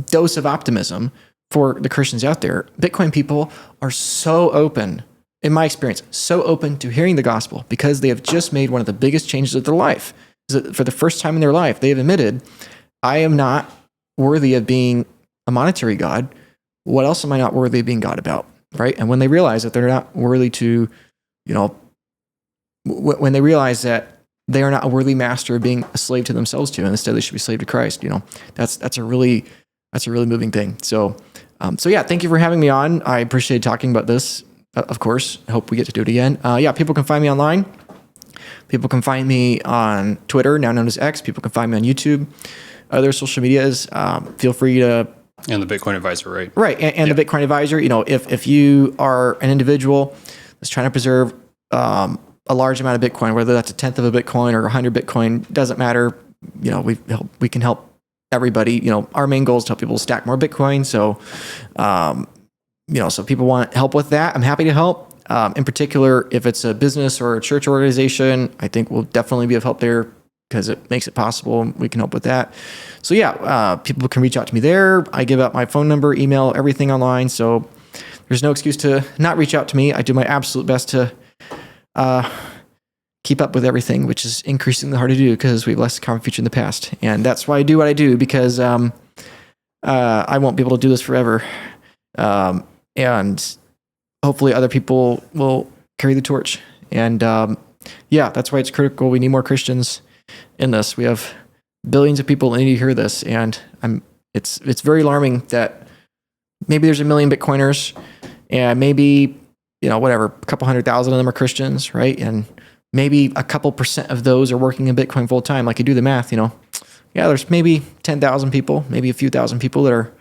dose of optimism for the Christians out there, Bitcoin people are so open, in my experience, so open to hearing the gospel because they have just made one of the biggest changes of their life. For the first time in their life, they have admitted, I am not worthy of being a monetary God. What else am I not worthy of being God about, right? And when they realize that they're not worthy to, when they realize that they are not a worthy master of being a slave to themselves and instead they should be slave to Christ, that's a really moving thing. So yeah, thank you for having me on. I appreciate talking about this. Of course, I hope we get to do it again. People can find me online. People can find me on Twitter, now known as X. People can find me on YouTube, other social medias. Feel free to. And the Bitcoin Advisor, right? Right, and the Bitcoin Advisor. If you are an individual that's trying to preserve a large amount of Bitcoin, whether that's a tenth of a Bitcoin or 100 Bitcoin, doesn't matter. We can help everybody. Our main goal is to help people stack more Bitcoin. So, so people want help with that, I'm happy to help. In particular, if it's a business or a church organization, I think we'll definitely be of help there because it makes it possible. We can help with that. So people can reach out to me there. I give out my phone number, email, everything online. So there's no excuse to not reach out to me. I do my absolute best to keep up with everything, which is increasingly hard to do because we have less common feature in the past. And that's why I do what I do, because I won't be able to do this forever. And hopefully other people will carry the torch. And that's why it's critical. We need more Christians in this. We have billions of people that need to hear this. And it's very alarming that maybe there's 1 million Bitcoiners and maybe, a couple 100,000 of them are Christians, right? And maybe a couple % of those are working in Bitcoin full time. Like you do the math, there's maybe 10,000 people, maybe a few thousand people that are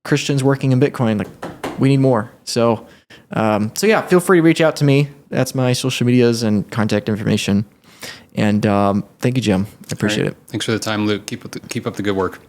Christians working in Bitcoin. Like we need more. So feel free to reach out to me. That's my social medias and contact information. And thank you, Jim. I appreciate it. Thanks for the time, Luke. Keep up the good work.